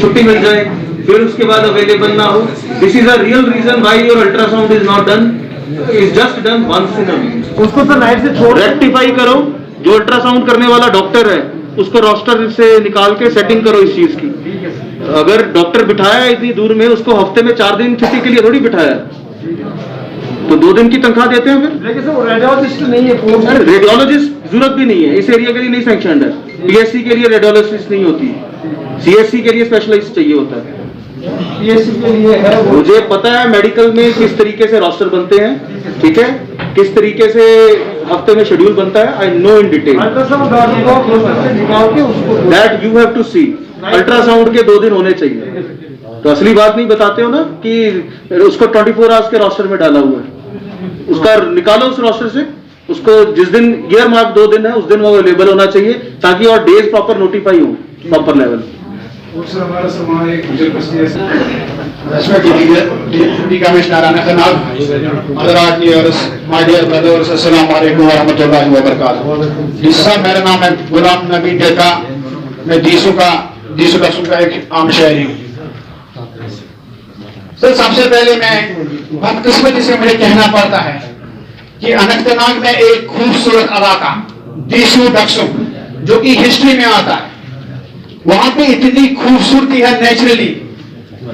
छुट्टी मिल जाए, फिर उसके बाद अवेलेबल ना हो। This is a real reason why your ultrasound is not done, is just done once in a week. उसको तो नाइट से छोड़ रेक्टिफाई करो, जो अल्ट्रासाउंड करने वाला डॉक्टर है उसको रोस्टर से निकाल के सेटिंग करो इस चीज की। अगर डॉक्टर बिठाया है इतनी दूर में, उसको हफ्ते में 4 दिन किसी के लिए थोड़ी बिठाया, तो 2 दिन की तनख्वाह देते हैं फिर। लेकिन सर रेडियोलॉजिस्ट नहीं है, रेडियोलॉजिस्ट जरूरत भी नहीं है, इस एरिया के लिए नहीं सैंक्शनड है। पीएससी के लिए रेडियोलॉजिस्ट नहीं होती, सीएससी के लिए स्पेशलाइस्ट चाहिए होता है। पीएससी के लिए है, मुझे पता है मेडिकल में किस तरीके से रोस्टर बनते हैं, ठीक है, किस तरीके से हफ्ते में शेड्यूल बनता है, I know in detail. That you have to see. Ultrasound के 2 दिन होने चाहिए, तो असली बात नहीं बताते हो ना कि उसको 24 आवर्स के रोस्टर में डाला हुआ है, उसका निकालो उस रोस्टर से, उसको जिस दिन ईयर मार्क 2 दिन है उस दिन वो अवेलेबल होना चाहिए, ताकि और डेज प्रॉपर नोटिफाई हो प्रॉपर लेवल। हमारा समाज एक गुजर बस्ती है Deputy Commissioner Anantnag, Motherad viewers, my dear brothers, Assalamu alaikum wa rahmatullahi wa barakatuh. जिसका मेरा नाम है गुलाम नबी डेका, मैं डीसू डक्सू का एक आम शहरी हूँ। सर सबसे पहले मैं बदकिस्मती से मुझे कहना पड़ता है कि अनंतनाग में एक खूबसूरत इलाका डीसू डक्सू जो कि हिस्ट्री में आता है, वहां पे इतनी खूबसूरती है नेचुरली,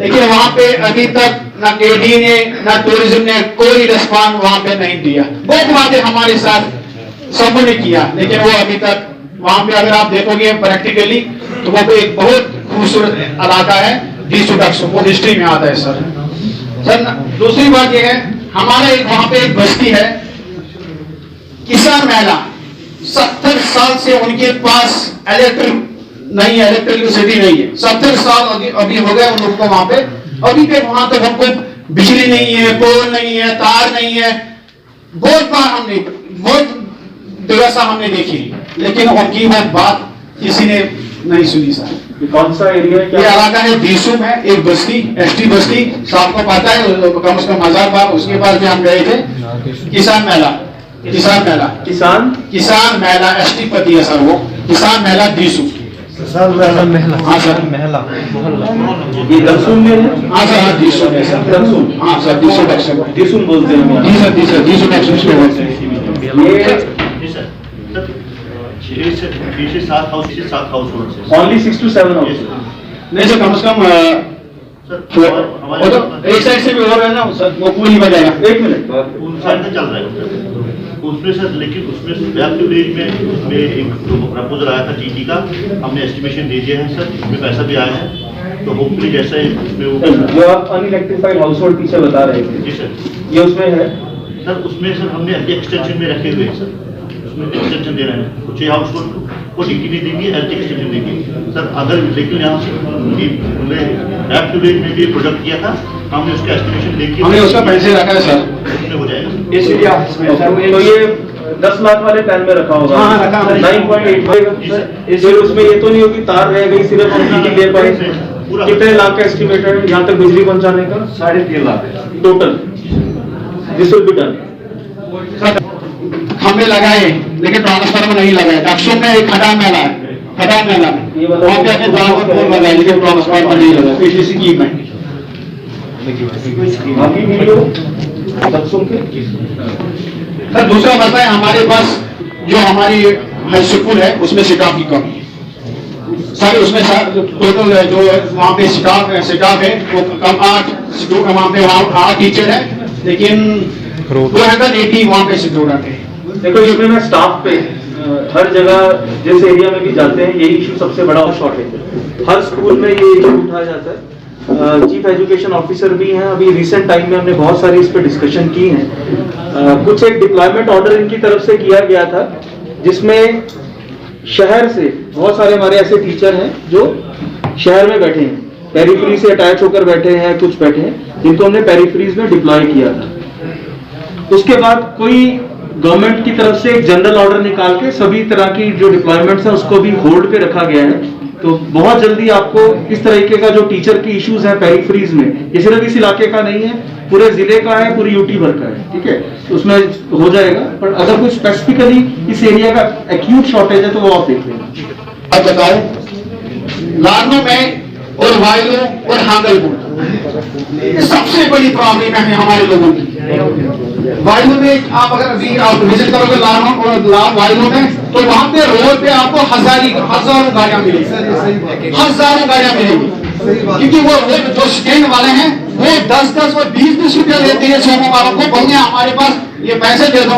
लेकिन वहां पे अभी तक ना केडी ने, ना टूरिज्म ने कोई रिस्पॉन्स वहां पे नहीं दिया। बहुत बातें हमारे साथ सबने किया, लेकिन वो अभी तक वहां पे अगर आप देखोगे प्रैक्टिकली तो वो एक बहुत खूबसूरत इलाका है, वो हिस्ट्री में आता है सर। दूसरी बात ये है, हमारा एक वहां पे एक बस्ती है किसान मेला, 70 साल से उनके पास इलेक्ट्रिसिटी नहीं है। 70 साल अभी हो गए उन लोग को वहां पे, अभी पे वहां तक हमको बिजली नहीं है, पोल नहीं है, तार नहीं है। बहुत बार हमने बहुत व्यवस्था हमने देखी, लेकिन उनकी बात किसी ने नहीं सुनी सर। कौन सा एरिया है? ये इलाका है दीसुम है, एक बस्ती, एसटी बस्ती, सबको पता है, कम से कम 1000 बार उसके पास भी हम गए थे। किसान मेला एसटी पति है सर, वो किसान मेला दीसुम। हाँ सर, ये दरसुम में है? हाँ सर, हाँ दीसुम है सर, दरसुम। हाँ सर, दीसुम बोलते हैं। दीसुम एक्सप्रेस बोलते हैं। Only 6 to 7 house. नहीं सर, कम से कम एक साइड से भी हो रहा है ना सर, वो पूरी बजाएगा। 1 मिनट साइड में चल रहा है उसमें सर, लेकिन उसमें बैक टू विलेज में उसमें एक प्रपोजल आया था जीटी का, हमने एस्टिमेशन दे दिया है सर, उसमें पैसा भी आया है, तो होपफुली जैसा उसमें वो जो आप अनइलेक्ट्रिफाइड हाउस होल्ड पीछे बता रहे थे जी सर, ये उसमें है सर। उसमें सर हमने एक्सटेंशन में रखे हुए हैं सर, उसमें एक्सटेंशन दे रहे हैं कुछ हाउस होल्ड को डीटी नहीं देंगे, एल एक्सटेंशन देंगे सर। अगर लेकिन यहाँ से बैक टू विलेज में भी प्रोजेक्ट किया था, हमने उसका एस्टिमेशन लेके हमने उसका पैसे रखा है सर, उसमें हो जाएगा इसलिए ऑफिस में सर। तो ये 10 लाख वाले प्लान में रखा होगा। हाँ, रखा है। 9.85 फिर उसमें ये तो नहीं होगी तार रह गई, सिर्फ हम डीटी ले पाए। कितने लाख का एस्टिमेटेड है यहाँ तक बिजली पहुंचाने का? 3.5 lakh total. This will be done. हमने लगाए, लेकिन ट्रांसफार्मर नहीं लगाए। दक्षिण में एक खड़ा मेला है, वहाँ पे आके ट्रांसफार्मर लगाए, लेकिन ट्रांसफार्मर नहीं लगाए पिछली स्कीम में। सर दूसरा मसला है हमारे पास, जो हमारी हाई स्कूल है उसमें स्टाफ की कमी है सर। उसमें टोटल जो वहाँ पे स्टाफ है वो कम 8 वहाँ पे 8 टीचर है, लेकिन 280 वहाँ पे स्टूडेंट है। देखो इसमें मैं स्टाफ पे हर जगह जिस एरिया में भी जाते हैं यही इशू सबसे बड़ा शॉर्टेज है। हर स्कूल में ये इशू उठाया जाता है। चीफ एजुकेशन ऑफिसर भी हैं, अभी रिसेंट टाइम में हमने बहुत सारी इस पे डिस्कशन की है। कुछ एक डिप्लॉयमेंट ऑर्डर इनकी तरफ से किया गया था, जिसमें शहर से बहुत सारे हमारे ऐसे टीचर हैं जो शहर में बैठे हैं, पेरिफेरी से अटैच होकर बैठे हैं, कुछ बैठे हैं जिनको हमने पेरिफेरीज में डिप्लॉय किया था। उसके बाद कोई गवर्नमेंट की तरफ से एक जनरल ऑर्डर निकाल के सभी तरह की जो डिप्लॉयमेंट्स हैं उसको भी होल्ड पे रखा गया है। तो बहुत जल्दी आपको इस तरीके का जो टीचर की इश्यूज है पेरिफेरीज में, ये सिर्फ इस इलाके का नहीं है, पूरे जिले का है, पूरी यूटी भर का है, ठीक है, उसमें हो जाएगा। पर अगर कोई स्पेसिफिकली इस एरिया का एक्यूट शॉर्टेज है तो वो आप देख लेंगे। अब बताओ लारनू में और वायलू और हांगलपुर सबसे बड़ी प्रॉब्लम है हमारे लोगों की। वायलू में आप अगर अभी आप विजिट करोगे लारनू और वायलू में, तो वहां पे रोड पे आपको हजारों गाड़ियां मिलेंगी, हजारों गाड़ियां मिलेंगी, क्योंकि वो जो स्टैंड वाले हैं वो 10-10 और 20-20 रुपया लेते हैं सोमो वालों को। बोलते हैं हमारे पास ये पैसे दे दो,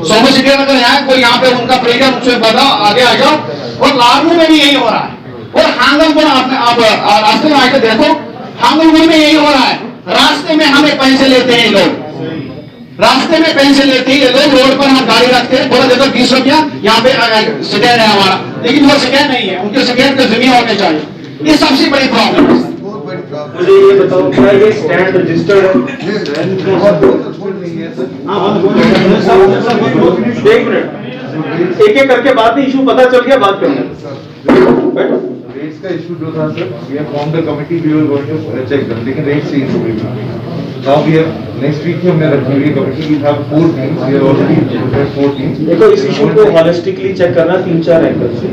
सोमो सिटी अगर यहाँ कोई यहाँ पे उनका प्रेशर उनसे बताओ आगे आ जाओ। और लारनू में भी यही हो रहा है, और हांगलपुर आप रास्ते में आके देखो, हांगलपुर में यही हो रहा है। रास्ते में हमें पैसे लेते हैं लोग, रास्ते में पैसे लेते हैं लोग, रोड पर हम गाड़ी रखते हैं, बोला देता 20 रुपया, यहाँ पे स्टैंड है हमारा, लेकिन वो स्टैंड नहीं है, उनके स्टैंड पे जमीन होने चाहिए। ये सबसे बड़ी प्रॉब्लम है। मुझे ये बताओ क्या ये स्टैंड रजिस्टर्ड है? एक मिनट, एक एक करके बात नहीं, इशू पता चल गया, बात करना। रेट्स का इशू जो था sir, we have formed the committee, we will going to check them, लेकिन रेट चेंज हो गई। Now we have next week हमने रखी हुई committee, we have 4 teams, we have already prepared 4 teams. देखो इस इशू को हॉलिस्टिकली चेक करना 3-4 एंगल से।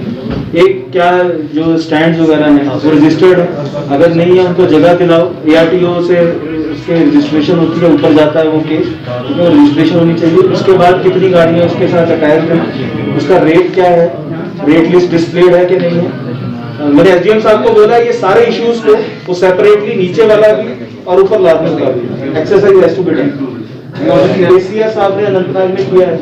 एक क्या जो स्टैंड्स वगैरह हैं वो रजिस्टर्ड है, अगर नहीं है उनको जगह दिलाओ, ARTO से उसके रजिस्ट्रेशन होती है, ऊपर जाता है वो केस, तो रजिस्ट्रेशन होनी चाहिए। उसके बाद कितनी गाड़ियां उसके साथ अटैच हैं, उसका रेट क्या है, रेट लिस्ट डिस्प्लेड है कि नहीं है। मैंने SDM साहब को बोला ये सारे इश्यूज को वो सेपरेटली नीचे वाला भी और ऊपर लादने का भी exercise has to be done. KCR साहब ने अनंतनाग में किया है,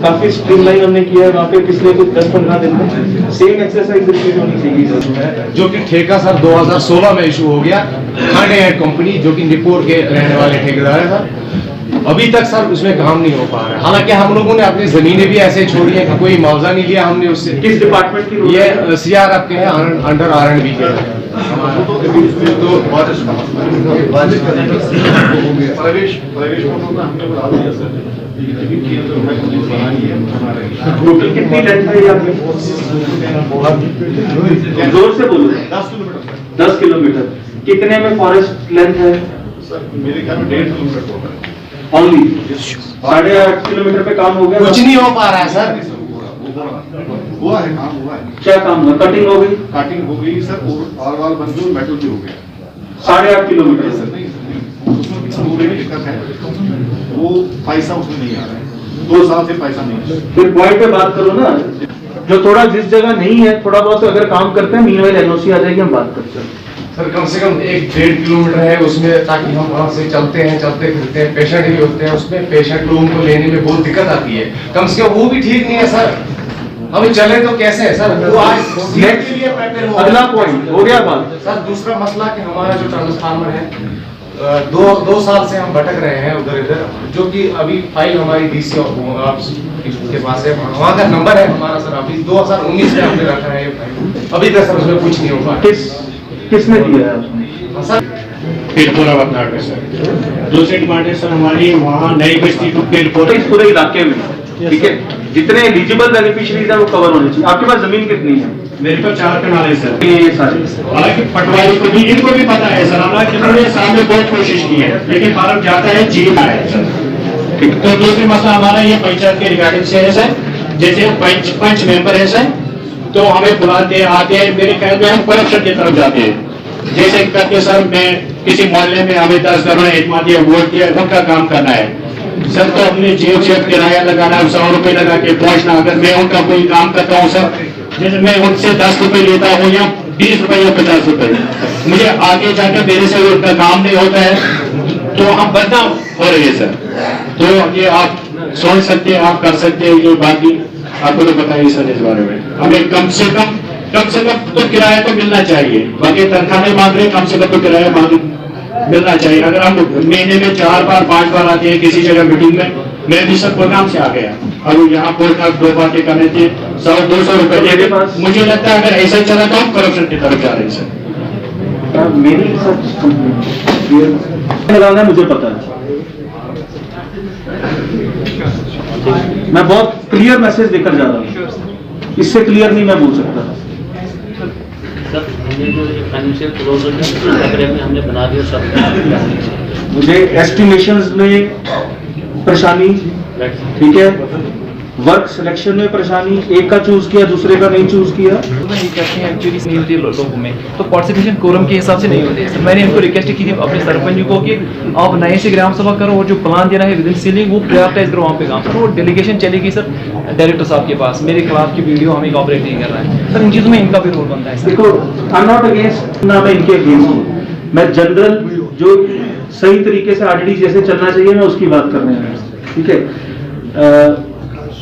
काफी स्ट्रीमलाइन हमने किया है वहाँ पे पिछले कुछ 10-15 दिन में। सेम एक्सरसाइज रिपीट होनी चाहिए सर। जो कि ठेका सर 2016 में इशू हो गया, खाने एंड कंपनी जो कि निपुर के रहने वाले ठेकेदार है सर, अभी तक सर उसमें काम नहीं हो पा रहा है। हालांकि हम लोगों ने अपनी जमीनें भी ऐसे छोड़ी है, कोई मुआवजा नहीं लिया हमने उससे। किस डिपार्टमेंट की? ये सीआरएफ के हैं, अंडर R&B के हैं। कितनी लेंथ है आपकी? जोर से बोलो। 10 किलोमीटर। कितने में फॉरेस्ट लेंथ है? मेरे ख्याल में 1.5 किलोमीटर होगा ओनली। 8.5 किलोमीटर पे काम हो गया? कुछ नहीं हो पा रहा है सर। हुआ है, काम हुआ है। क्या काम हुआ? कटिंग हो गई? कटिंग हो गई सर, और वाल बन गई, मेटल भी हो गया। 8.5 किलोमीटर सर। उसमें पूरे में दिक्कत है, वो पैसा उसमें नहीं आ रहा है, 2 साल से पैसा नहीं है। फिर पॉइंट पे बात करो ना, जो थोड़ा जिस जगह नहीं है थोड़ा बहुत अगर काम करते हैं, मीनवाइल एनओसी आ जाएगी, हम बात करते हैं। सर कम से कम 1-1.5 किलोमीटर है उसमें, ताकि हम वहाँ से चलते फिरते हैं, पेशेंट भी होते हैं उसमें, पेशेंट लोगों को लेने में बहुत दिक्कत आती है। कम से कम वो भी ठीक नहीं है सर। अभी चले तो कैसे है सर? वो आज के लिए प्रिपेयर हो। अगला पॉइंट हो गया बात सर। दूसरा मसला कि हमारा जो ट्रांसफार्मर है, 2 साल से हम भटक रहे हैं उधर इधर, जो कि अभी फाइल हमारी डीसी के पास है, वहाँ का नंबर है हमारा सर। अभी 2019 में हमने रखा है ये फाइल, अभी तक सर उसमें कुछ नहीं हो पा। किसने दिया है सर? पीरपुरा वतनाड में सर। दूसरी डिमांड है सर हमारी वहाँ नई बस्ती टू पीरपुरा, इस पूरे इलाके में, ठीक है, जितने एलिजिबल बेनिफिशियरीज हैं वो कवर होने चाहिए। आपके पास जमीन कितनी है? मेरे पास 4 कनाल है सर। ये सारे हालांकि पटवारी को भी, इनको भी पता है सर, हालांकि पूरे साल में बहुत कोशिश की है, लेकिन फार्म जाता है जीत है सर। तो दूसरी मसला हमारा ये पंचायत के रिगार्डिंग से है सर। जैसे पंच मेंबर है सर, तो हमें बुलाते आते हैं, मेरे ख्याल में हम करप्शन की तरफ जाते हैं। जैसे करके सर, मैं किसी मोहल्ले में हमें 10 करोड़ एतमाद दिया, वोट दिया, उनका काम करना है सर, तो अपने जेब किराया लगाना, 100 रुपए लगा के पहुंचना। अगर मैं उनका कोई काम करता हूँ सर, जैसे मैं उनसे 10 रुपए लेता हूँ या 20 रुपए या 50 रुपए, मुझे आगे जाकर मेरे से उनका काम नहीं होता है, तो हम बदनाम हो रहे हैं सर। तो ये आप सोच सकते हैं, आप कर सकते हैं, ये बात भी आपको तो बताइए सर इस बारे में। हमें कम से कम तो किराया तो मिलना चाहिए, बाकी तनख्वाह नहीं मांग रहे, कम से कम तो किराया मिलना चाहिए। अगर हम महीने में 4 बार 5 बार आते हैं किसी जगह मीटिंग में, मैं भी सर प्रोग्राम से आ गया, अब यहाँ पोस्ट 2 बातें करने थे, 100-200 रुपए दे। मुझे लगता है अगर ऐसा चला तो हम करप्शन की तरफ जा रहे हैं सर। मेरी सच लगाना मुझे पता है, मैं बहुत क्लियर मैसेज देकर जा रहा हूँ, इससे क्लियर नहीं मैं बोल सकता। सर हमने जो फाइनेंशियल क्लोजर में हमने बना दिया सब, मुझे एस्टिमेशंस में परेशानी, ठीक है, वर्क सिलेक्शन में परेशानी, एक का चूज किया दूसरे का नहीं चूज किया, नहीं करते हैं एक्चुअली नहीं होती है लोगों में, तो पार्टिसिपेशन कोरम के हिसाब से नहीं होते हैं सर। मैंने इनको रिक्वेस्ट की थी अपने सरपंच को कि आप नए से ग्राम सभा करो और जो प्लान देना है विदिन सीलिंग वो प्रायोरिटाइज करो वहाँ पे काम सर। वो डेलीगेशन चलेगी सर डायरेक्टर साहब के पास, मेरे खिलाफ की वीडियो हमें कॉपरेट नहीं कर रहा है सर। इन चीज़ों में इनका भी रोल बनता है सर। देखो आई एम नॉट अगेंस्ट, ना मैं इनके अगेंस्ट हूँ, मैं जनरल जो सही तरीके से आरडी जैसे चलना चाहिए मैं उसकी बात कर रहे हैं, ठीक है।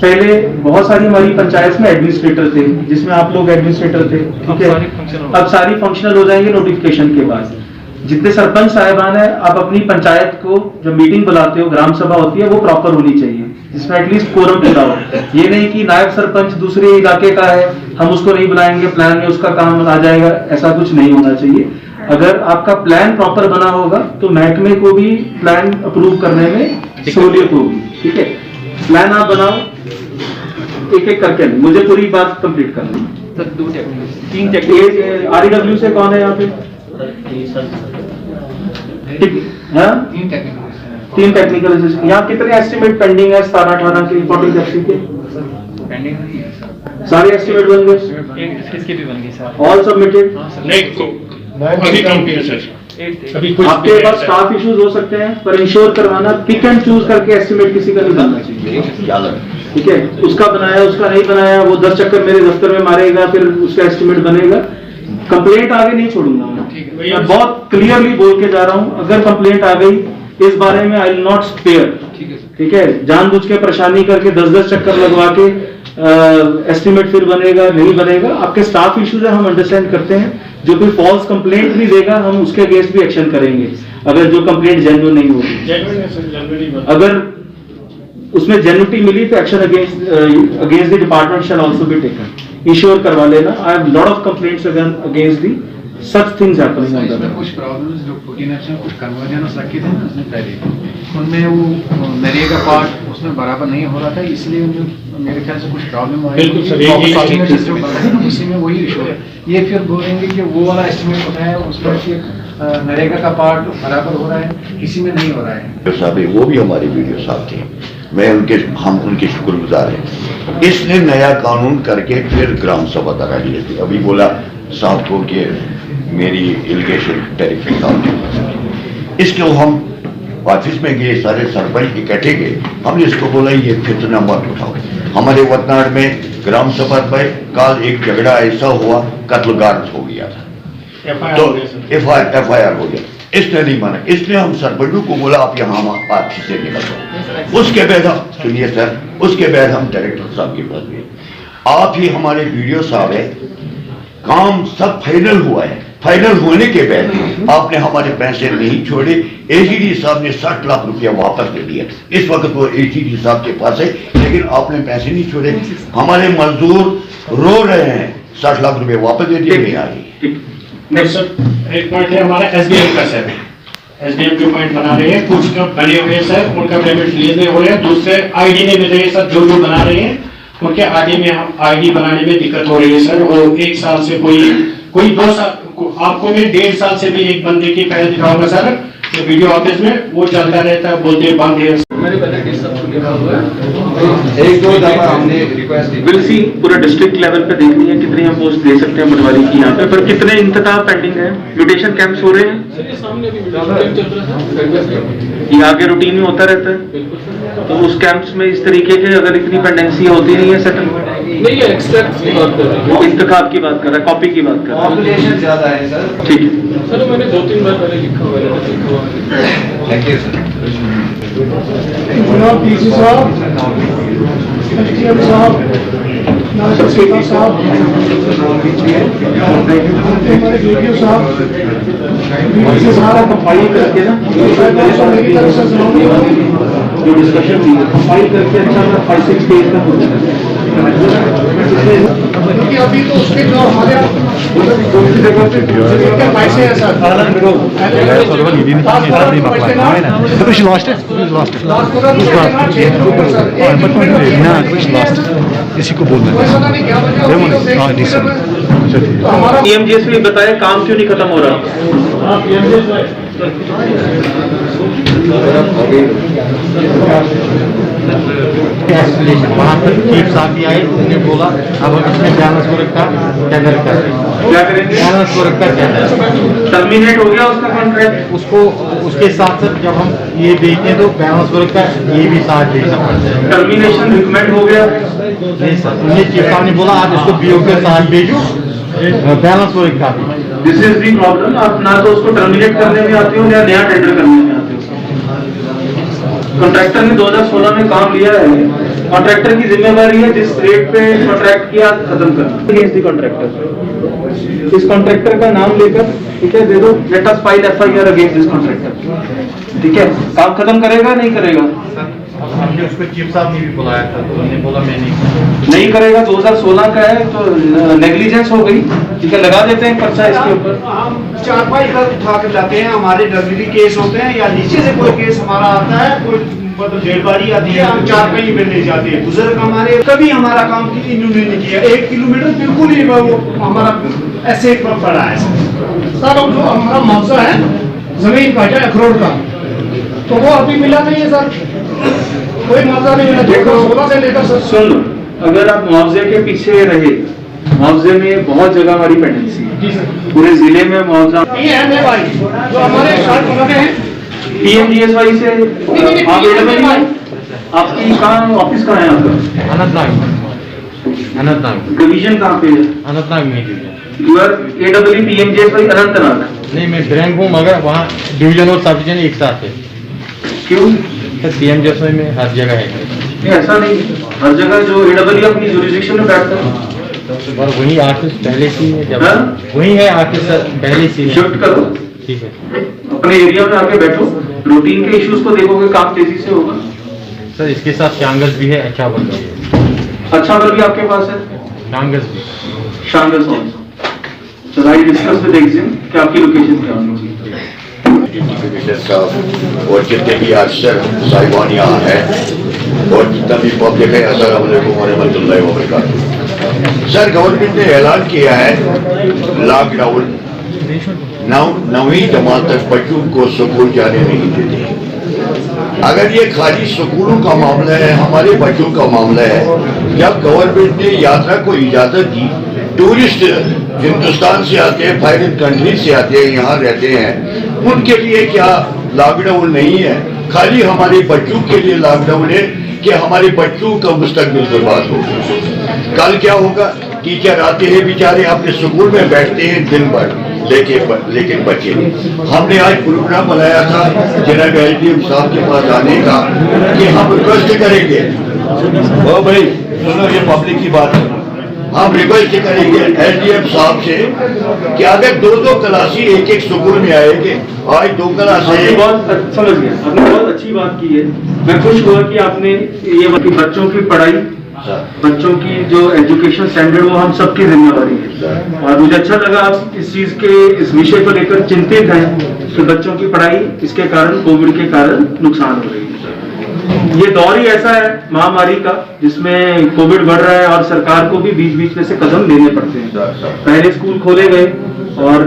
पहले बहुत सारी हमारी पंचायत में एडमिनिस्ट्रेटर थे, जिसमें आप लोग एडमिनिस्ट्रेटर थे, ठीक है, अब सारी फंक्शनल हो जाएंगे नोटिफिकेशन के बाद। जितने सरपंच साहिबान है, आप अपनी पंचायत को जब मीटिंग बुलाते हो, ग्राम सभा होती है, वो प्रॉपर होनी चाहिए, जिसमें एटलीस्ट कोरम पूरा हो। ये नहीं कि नायब सरपंच दूसरे इलाके का है, हम उसको नहीं बुलाएंगे, प्लान में उसका काम आ जाएगा, ऐसा कुछ नहीं होना चाहिए। अगर आपका प्लान प्रॉपर बना होगा तो महकमे को भी प्लान अप्रूव करने में सहूलियत होगी, ठीक है। प्लान आप बनाओ एक एक करके, मुझे पूरी बात कंप्लीट करनी है। 3 REW से कौन है यहाँ पे? 3 टेक्निकल असिस्टेंट। यहाँ कितने एस्टिमेट पेंडिंग है 17-18 के रिपोर्टिंग के? सारे एस्टिमेट बन गए, इसके भी बन गए सर, ऑल सबमिटेड? नहीं, अभी काम किया सर। अभी कुछ आपके पास स्टाफ इश्यूज हो सकते हैं, पर इंश्योर करवाना, पिक एंड चूज करके एस्टिमेट किसी का नहीं बनना चाहिए, ठीक है। उसका बनाया उसका नहीं बनाया, वो 10 चक्कर मेरे दफ्तर में मारेगा, फिर उसका एस्टिमेट बनेगा। कंप्लेंट आगे नहीं छोड़ूंगा मैं बहुत क्लियरली बोल के जा रहा हूं, अगर कंप्लेंट आ गई इस बारे में आई विल नॉट स्पेयर। ठीक है, जानबूझ के परेशानी करके 10-10 चक्कर लगवा के एस्टिमेट फिर बनेगा नहीं बनेगा, आपके स्टाफ इश्यूज है, हम अंडरस्टैंड करते हैं। जो भी फॉल्स कंप्लेंट भी देगा हम उसके अगेंस्ट भी एक्शन करेंगे, अगर जो कंप्लेंट जेन्युइन नहीं होगी। अगर उसमें जेन्युइनिटी मिली तो action against the department shell also be taken. Ensure करवा लेना, I have lot of complaints against the such things happening on the कुछ प्रॉब्लम्स जो कोऑर्डिनेशन कुछ कन्वर्जन रखे थे ना उसमें पहले, उनमें वो नरेगा पार्ट उसमें बराबर नहीं हो रहा था, इसलिए मेरे ख्याल से कुछ प्रॉब्लम आई। बिल्कुल सर, इसी में वही इशू है। ये फिर बोलेंगे कि वो वाला एस्टिमेट होता है उसमें फिर नरेगा का पार्ट बराबर हो रहा है, किसी में नहीं हो रहा है। साहब वो भी हमारे वीडियो साहब थे, हम उनके शुक्रगुजार हैं। इसने नया कानून करके फिर ग्राम सभा तक लिए थे। अभी बोला साहब को कि मेरी एलिगेशन टेरिफिक था, इसके हम ऑफिस में गए, सारे सरपंच इकट्ठे गए, हमने इसको बोला ये फितना मत उठाओ। हमारे वतनाड में ग्राम सभा पर कल एक झगड़ा ऐसा हुआ, कत्लगार्द हो गया था, तो FIR हो गया। इसने नहीं माना, इसलिए हम सरपंचों को बोला आप यहाँ ऑफिस से निकल जाओ। उसके बाद हम सुनिए सर, उसके बाद हम डायरेक्टर साहब के पास गए, आप ही हमारे वीडियो साहब है, काम सब फाइनल हुआ है। फाइनल होने के बाद आपने हमारे पैसे नहीं छोड़े। ACD साहब ने 60 लाख रुपया वापस दे दिया। इस वक्त वो ACD साहब के पास है, लेकिन आपने पैसे नहीं छोड़े। हमारे मजदूर रो रहे हैं, 60 लाख रुपये वापस दे दिए नहीं आ रही। सर एक पॉइंट है हमारा SDM का सर, SDM जो पॉइंट बना रहे हैं कुछ जो बने हुए हैं सर, उनका पेमेंट रिलीज नहीं हो रहे हैं। दूसरे ID नहीं मिल रहे हैं सर, जो बना रहे हैं उनके ID बनाने में दिक्कत हो रही है सर। वो 1 साल से कोई 2 साल, आपको मैं 1.5 साल से भी एक बंदे की पहले दिखाऊंगा सर, तो वीडियो ऑफिस में वो चलता रहता है, बोलते बंद है। एक दो दफा हमने रिक्वेस्ट विल सी पूरा डिस्ट्रिक्ट लेवल पे देखनी है कितनी हम पोस्ट दे सकते हैं पटवारी की यहाँ पे, पर कितने इंतजाम पेंडिंग है। म्यूटेशन कैंप्स हो रहे हैं, ये आगे रूटीन में होता रहता है, तो उस कैंप्स में इस तरीके के अगर इतनी पेंडेंसी होती नहीं है सेटल नहीं है, एक्सट्रैक्ट की बात कर रहे हैं, इंतखाब की बात कर रहा है, कॉपी की बात कर रहा है, पॉपुलेशन ज्यादा है सर। ठीक है सर, मैंने 2-3 बार पहले लिखा हुआ है। Thank you sir. जनाब DC साहब, SDM साहब, नासिर साहब, हमारे वीडियो साहब, सारा कंपाइल करके ना जो डिस्कशन थी कंपाइल करके अच्छा 5-6 पेज का होता है, क्योंकि अभी तो उसके जो हमारे पैसे हैं सर, इसी को बोलना PMGS में बताया काम क्यों नहीं खत्म हो रहा। वहाँ पर चीफ साहब भी आए, उन्होंने बोला अब हम इसमें बैलेंस वर्क का टेंडर कर रहे हैं। क्या करेंगे? बैलेंस वर्क का टेंडर टर्मिनेट हो गया उसका कॉन्ट्रैक्ट, उसको उसके साथ साथ जब हम ये भेजते हैं तो बैलेंस वर्क का ये भी साथ भेजना पड़ता है। टर्मिनेशन रिकमेंड हो गया नहीं सर, उन्हें चीफ साहब ने बोला आप इसको BO के साथ भेजो बैलेंस वर्क का। दिस इज दी प्रॉब्लम, आप ना तो उसको टर्मिनेट करने में आते हो या नया टेंडर करने में आते हो। कॉन्ट्रैक्टर ने 2016 में काम लिया है, कॉन्ट्रैक्टर की जिम्मेदारी है जिस रेट पे कॉन्ट्रैक्ट किया खत्म करना। अगेंस्ट दी कॉन्ट्रैक्टर, इस कॉन्ट्रैक्टर का नाम लेकर ठीक है दे दो, late us file FIR against this contractor. ठीक है, काम खत्म करेगा नहीं करेगा? हमने उसको चीफ साहब ने भी बुलाया था तो उन्होंने बोला मैं नहीं करेगा। 2016 का है तो नेग्लिजेंस हो गई। ठीक है, लगा देते हैं पर्चा इसके ऊपर। हम 4-5 घर उठा कर लाते हैं, हमारे डब्ल्यूडी केस होते हैं या नीचे से कोई केस हमारा आता है, कोई मतलब डेडबारी आती है, हम 4 मिलने जाते हैं। बुजुर्ग हमारे कभी हमारा काम इन्होंने नहीं किया, 1 किलोमीटर बिल्कुल ही वो हमारा ऐसे पड़ा है सर। जो हमारा मुआवजा है जमीन का है अखरोट का, तो वो अभी मिला नहीं है सर, कोई मुआवजा नहीं मिला 2016 से लेकर सर। सुन, अगर आप मुआवजे के पीछे रहे, मुआवजे में बहुत जगह हमारी पेंडेंसी है, पूरे जिले में मुआवजा PMGSY जो हमारे कार्ड बनाते हैं PMGSY से अवेलेबल है। आपकी कहाँ ऑफिस कहाँ है आपका? अनंतनाग। डिवीजन कहाँ पे है? अनंतनाग में division. You are AEE PMJ भाई अनंतनाग। नहीं, मैं रैंक हूँ, मगर वहाँ डिवीजन और सब डिवीजन एक साथ है। क्यों? सर PMJ में हर जगह है। नहीं, ऐसा नहीं, हर जगह जो AEE अपनी जुरिडिक्शन में बैठता है और वही ऑफिस पहले से है, जब वही है ऑफिस पहले से शिफ्ट करो। ठीक है, अपने एरिया में आके बैठो, रूटीन के इश्यूज को देखोगे, काम तेजी से होगा। सर इसके साथ शांगस भी है, अच्छा वर्क भी है। अच्छा वर्क भी आपके पास है? शांगस भी। शांगस ऑल्सो। चलो आई डिस्कस विद एग्जिम कि आपकी लोकेशन क्या होनी चाहिए। साहब और जितने भी अफसर साहिबान यहाँ है और जितना भी पब्लिक है, अस्सलाम वालेकुम रहमतुल्लाहि व बरकातहू। सर गवर्नमेंट ने ऐलान किया है लॉकडाउन, 9वीं जमात तक बच्चों को स्कूल जाने नहीं देते। अगर ये खाली स्कूलों का मामला है, हमारे बच्चों का मामला है, जब गवर्नमेंट ने यात्रा को इजाजत दी, टूरिस्ट हिंदुस्तान से आते हैं, फॉरेन कंट्री से आते हैं, यहाँ रहते हैं, उनके लिए क्या लॉकडाउन नहीं है? खाली हमारे बच्चों के लिए लॉकडाउन है कि हमारे बच्चों का मुस्तकबिल बर्बाद हो। कल क्या होगा? टीचर आते हैं बेचारे, अपने स्कूल में बैठते हैं दिन भर, लेकिन बच्चे हमने आज प्रोग्राम बनाया था जनाब SDM साहब के पास आने का कि हम रिक्वेस्ट करेंगे, ओ भाई सुनो, ये पब्लिक की बात है, हम रिक्वेस्ट करेंगे SDM साहब से कि अगर 2-2 क्लासी एक स्कूल में आएंगे, आज 2 क्लास बहुत समझ गया, आपने बहुत अच्छी बात की है। मैं खुश हुआ कि आपने ये बच्चों की पढ़ाई, बच्चों की जो एजुकेशन स्टैंडर्ड, वो हम सबकी जिम्मेवारी है। और मुझे अच्छा लगा आप इस चीज के, इस विषय को लेकर चिंतित हैं कि बच्चों की पढ़ाई इसके कारण, कोविड के कारण नुकसान हो रही है। ये दौर ही ऐसा है महामारी का, जिसमें कोविड बढ़ रहा है और सरकार को भी बीच बीच में से कदम लेने पड़ते हैं। पहले स्कूल खोले गए और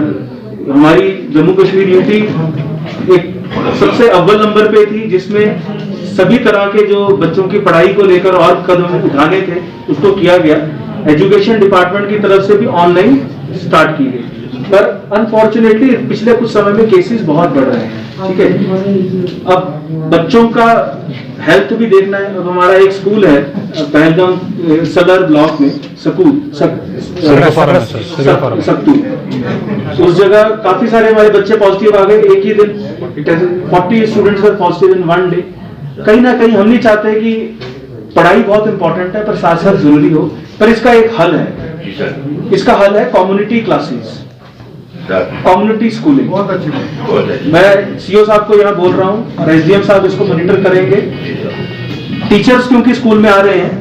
हमारी जम्मू कश्मीर यूटी एक सबसे अव्वल नंबर पे थी, जिसमें सभी तरह के जो बच्चों की पढ़ाई को लेकर और कदम उठाने थे उसको किया गया। एजुकेशन डिपार्टमेंट की तरफ से भी ऑनलाइन स्टार्ट की गई, पर अनफॉर्चुनेटली पिछले कुछ समय में केसेस बहुत बढ़ रहे हैं। ठीक है, अब बच्चों का हेल्थ भी देखना है। अब हमारा एक स्कूल है पहलगाम सदर ब्लॉक में, सकतू, उस जगह काफी सारे हमारे बच्चे पॉजिटिव आ गए एक ही दिन। 40 students were positive in 1 day. कहीं ना कहीं हम नहीं चाहते कि पढ़ाई बहुत इंपॉर्टेंट है पर साथ साथ जरूरी हो, पर इसका एक हल है। इसका हल है कम्युनिटी क्लासेस, कम्युनिटी स्कूलिंग। बहुत अच्छी बात। मैं सीओ साहब को यहाँ बोल रहा हूँ और SDM साहब इसको मॉनिटर करेंगे। टीचर्स क्योंकि स्कूल में आ रहे हैं,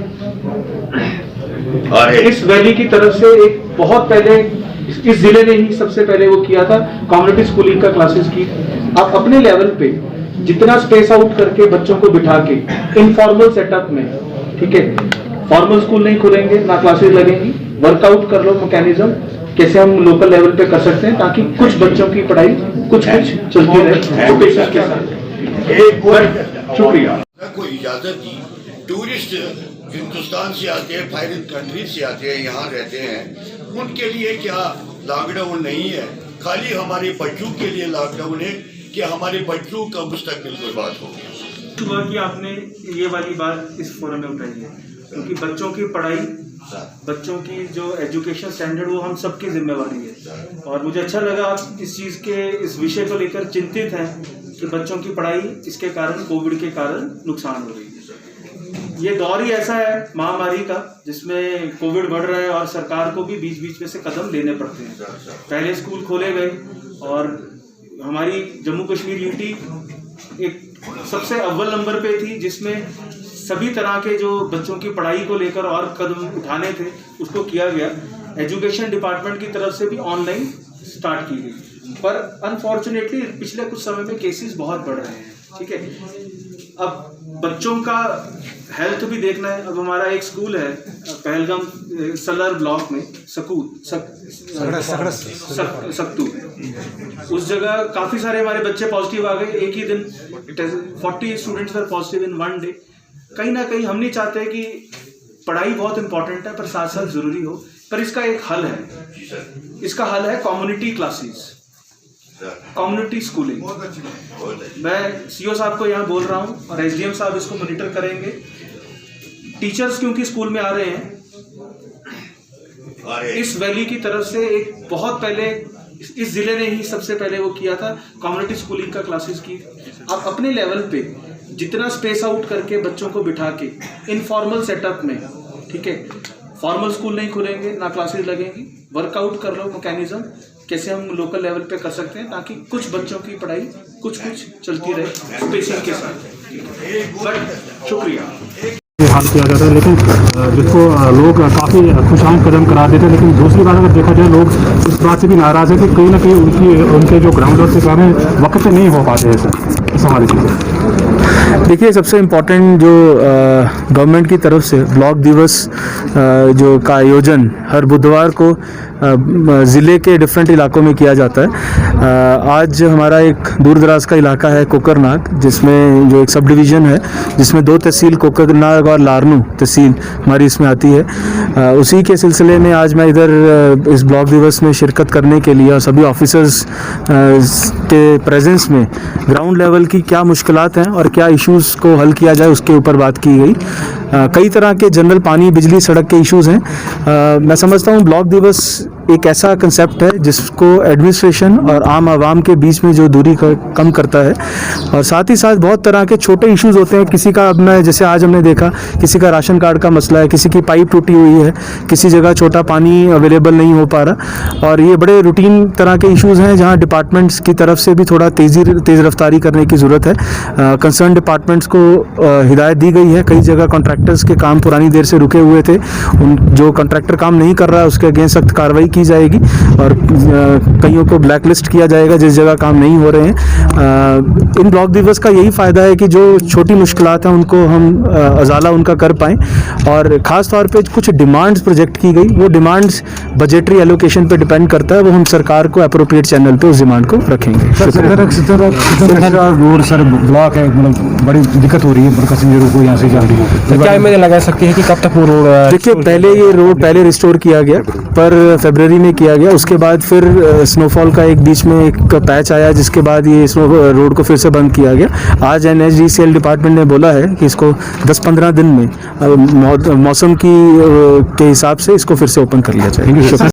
इस वैली की तरफ से एक बहुत पहले इस जिले ने ही सबसे पहले वो किया था, कम्युनिटी स्कूलिंग का क्लासेस की। आप अपने लेवल पे जितना स्पेस आउट करके बच्चों को बिठा के इनफॉर्मल सेटअप में, ठीक है, फॉर्मल स्कूल नहीं खुलेंगे, ना क्लासेस लगेंगी, वर्कआउट कर लो मैकेनिज्म कैसे हम लोकल लेवल पे कर सकते हैं ताकि कुछ बच्चों की पढ़ाई कुछ चलती रहे। शुक्रिया। को इजाजत दी, टूरिस्ट हिंदुस्तान से आते हैं, फॉरेन कंट्री से आते हैं, यहाँ रहते हैं, उनके लिए क्या लॉकडाउन नहीं है? खाली हमारे बच्चों के लिए लॉकडाउन है कि हमारे बच्चों का मुस्तकबिल बर्बाद हो गया। हुआ कि आपने ये वाली बात इस फोरम में उठाई है, क्योंकि बच्चों की पढ़ाई, बच्चों की जो एजुकेशन स्टैंडर्ड, वो हम सबकी जिम्मेवारी है। और मुझे अच्छा लगा आप इस चीज़ के, इस विषय को लेकर चिंतित हैं कि बच्चों की पढ़ाई इसके कारण, कोविड के कारण नुकसान हो रही है। ये दौर ही ऐसा है महामारी का, जिसमें कोविड बढ़ रहा है और सरकार को भी बीच बीच में से कदम लेने पड़ते हैं। पहले स्कूल खोले गए और हमारी जम्मू कश्मीर यूटी एक सबसे अव्वल नंबर पे थी, जिसमें सभी तरह के जो बच्चों की पढ़ाई को लेकर और कदम उठाने थे उसको किया गया। एजुकेशन डिपार्टमेंट की तरफ से भी ऑनलाइन स्टार्ट की गई, पर अनफॉर्चुनेटली पिछले कुछ समय में केसेस बहुत बढ़ रहे हैं। ठीक है, अब बच्चों का हेल्थ भी देखना है। अब हमारा एक स्कूल है पहलगाम सलर ब्लॉक में, सकतू, उस जगह काफी सारे हमारे बच्चे पॉजिटिव आ गए एक ही दिन। 40 students were positive in 1 day. कहीं ना कहीं हम नहीं चाहते कि पढ़ाई बहुत इंपॉर्टेंट है पर साथ साथ जरूरी हो, पर इसका एक हल है। इसका हल है कम्युनिटी क्लासेस, कम्युनिटी स्कूलिंग। मैं सीओ साहब को यहाँ बोल रहा हूँ और SDM साहब इसको मॉनिटर करेंगे। टीचर्स क्योंकि स्कूल में आ रहे हैं, इस वैली की तरफ से एक बहुत पहले इस जिले ने ही सबसे पहले वो किया था, कम्युनिटी स्कूलिंग का क्लासेस की। आप अपने लेवल पे जितना स्पेस आउट करके बच्चों को बिठा के इनफॉर्मल सेटअप में, ठीक है, फॉर्मल स्कूल नहीं खुलेंगे, ना क्लासेस लगेंगी, वर्कआउट कर लो मैकेनिज्म कैसे हम लोकल लेवल पे कर सकते हैं ताकि कुछ बच्चों की पढ़ाई कुछ चलती रहे स्पेसिंग के साथ। बट शुक्रिया हाल किया जाता है, लेकिन जिसको लोग काफ़ी खुशामद कदम करार देते हैं। लेकिन दूसरी बात अगर देखा जाए, लोग इस बात से भी नाराज़ है कि कहीं ना कहीं उनके जो ग्राउंड लेवल के काम है वक्त पे नहीं हो पाते हैं सर, इस हमारी चीज़ें। देखिए, सबसे इम्पोर्टेंट जो गवर्नमेंट की तरफ से ब्लॉक दिवस जो का आयोजन हर बुधवार को ज़िले के डिफरेंट इलाकों में किया जाता है। आज हमारा एक दूर दराज का इलाका है कोकरनाग, जिसमें जो एक सब डिवीज़न है जिसमें 2 तहसील कोकरनाग और लारनू तहसील हमारी इसमें आती है। उसी के सिलसिले में आज मैं इधर इस ब्लॉक दिवस में शिरकत करने के लिए और सभी ऑफिसर्स के प्रेजेंस में ग्राउंड लेवल की क्या मुश्किलात हैं और क्या इश्यूज़ को हल किया जाए उसके ऊपर बात की गई। कई तरह के जनरल पानी, बिजली, सड़क के इश्यूज़ हैं। मैं समझता हूँ ब्लॉक दिवस एक ऐसा कंसेप्ट है जिसको एडमिनिस्ट्रेशन और आम आवाम के बीच में जो दूरी कम करता है, और साथ ही साथ बहुत तरह के छोटे इश्यूज़ होते हैं। किसी का अपना, जैसे आज हमने देखा, किसी का राशन कार्ड का मसला है, किसी की पाइप टूटी हुई है, किसी जगह छोटा पानी अवेलेबल नहीं हो पा रहा, और ये बड़े रूटीन तरह के इश्यूज़ हैं जहाँ डिपार्टमेंट्स की तरफ से भी थोड़ा तेज़ रफ्तारी करने की ज़रूरत है। कंसर्न डिपार्टमेंट्स को हिदायत दी गई है। कई जगह कॉन्ट्रैक्टर्स के काम पुरानी देर से रुके हुए थे, जो कॉन्ट्रैक्टर काम नहीं कर रहा है उसके अगेंस्ट सख्त कार्रवाई की जाएगी और कईयों को ब्लैक लिस्ट किया जाएगा जिस जगह काम नहीं हो रहे हैं। इन ब्लॉक दिवस का यही फ़ायदा है कि जो छोटी मुश्किलात हैं उनको हम अजाला उनका कर पाएँ, और ख़ास तौर पे कुछ डिमांड्स प्रोजेक्ट की गई, वो डिमांड्स बजटरी एलोकेशन पे डिपेंड करता है, वो हम सरकार को अप्रोप्रिएट चैनल पे उस डिमांड को रखेंगे। रोड सर ब्लॉक है, मतलब बड़ी दिक्कत हो रही है, को यहाँ से जल्दी तो क्या इमेज लगा सकती है कि कब तक वो रोड? देखिए, पहले ये रोड पहले रिस्टोर किया गया, पर फरवरी में किया गया। उसके बाद फिर स्नोफॉल का एक बीच में एक पैच आया, जिसके बाद ये रोड को फिर से बंद किया गया। आज NHDCL डिपार्टमेंट ने बोला है कि इसको 10-15 दिन में मौसम के हिसाब से इसको फिर से ओपन कर लिया जाएगा।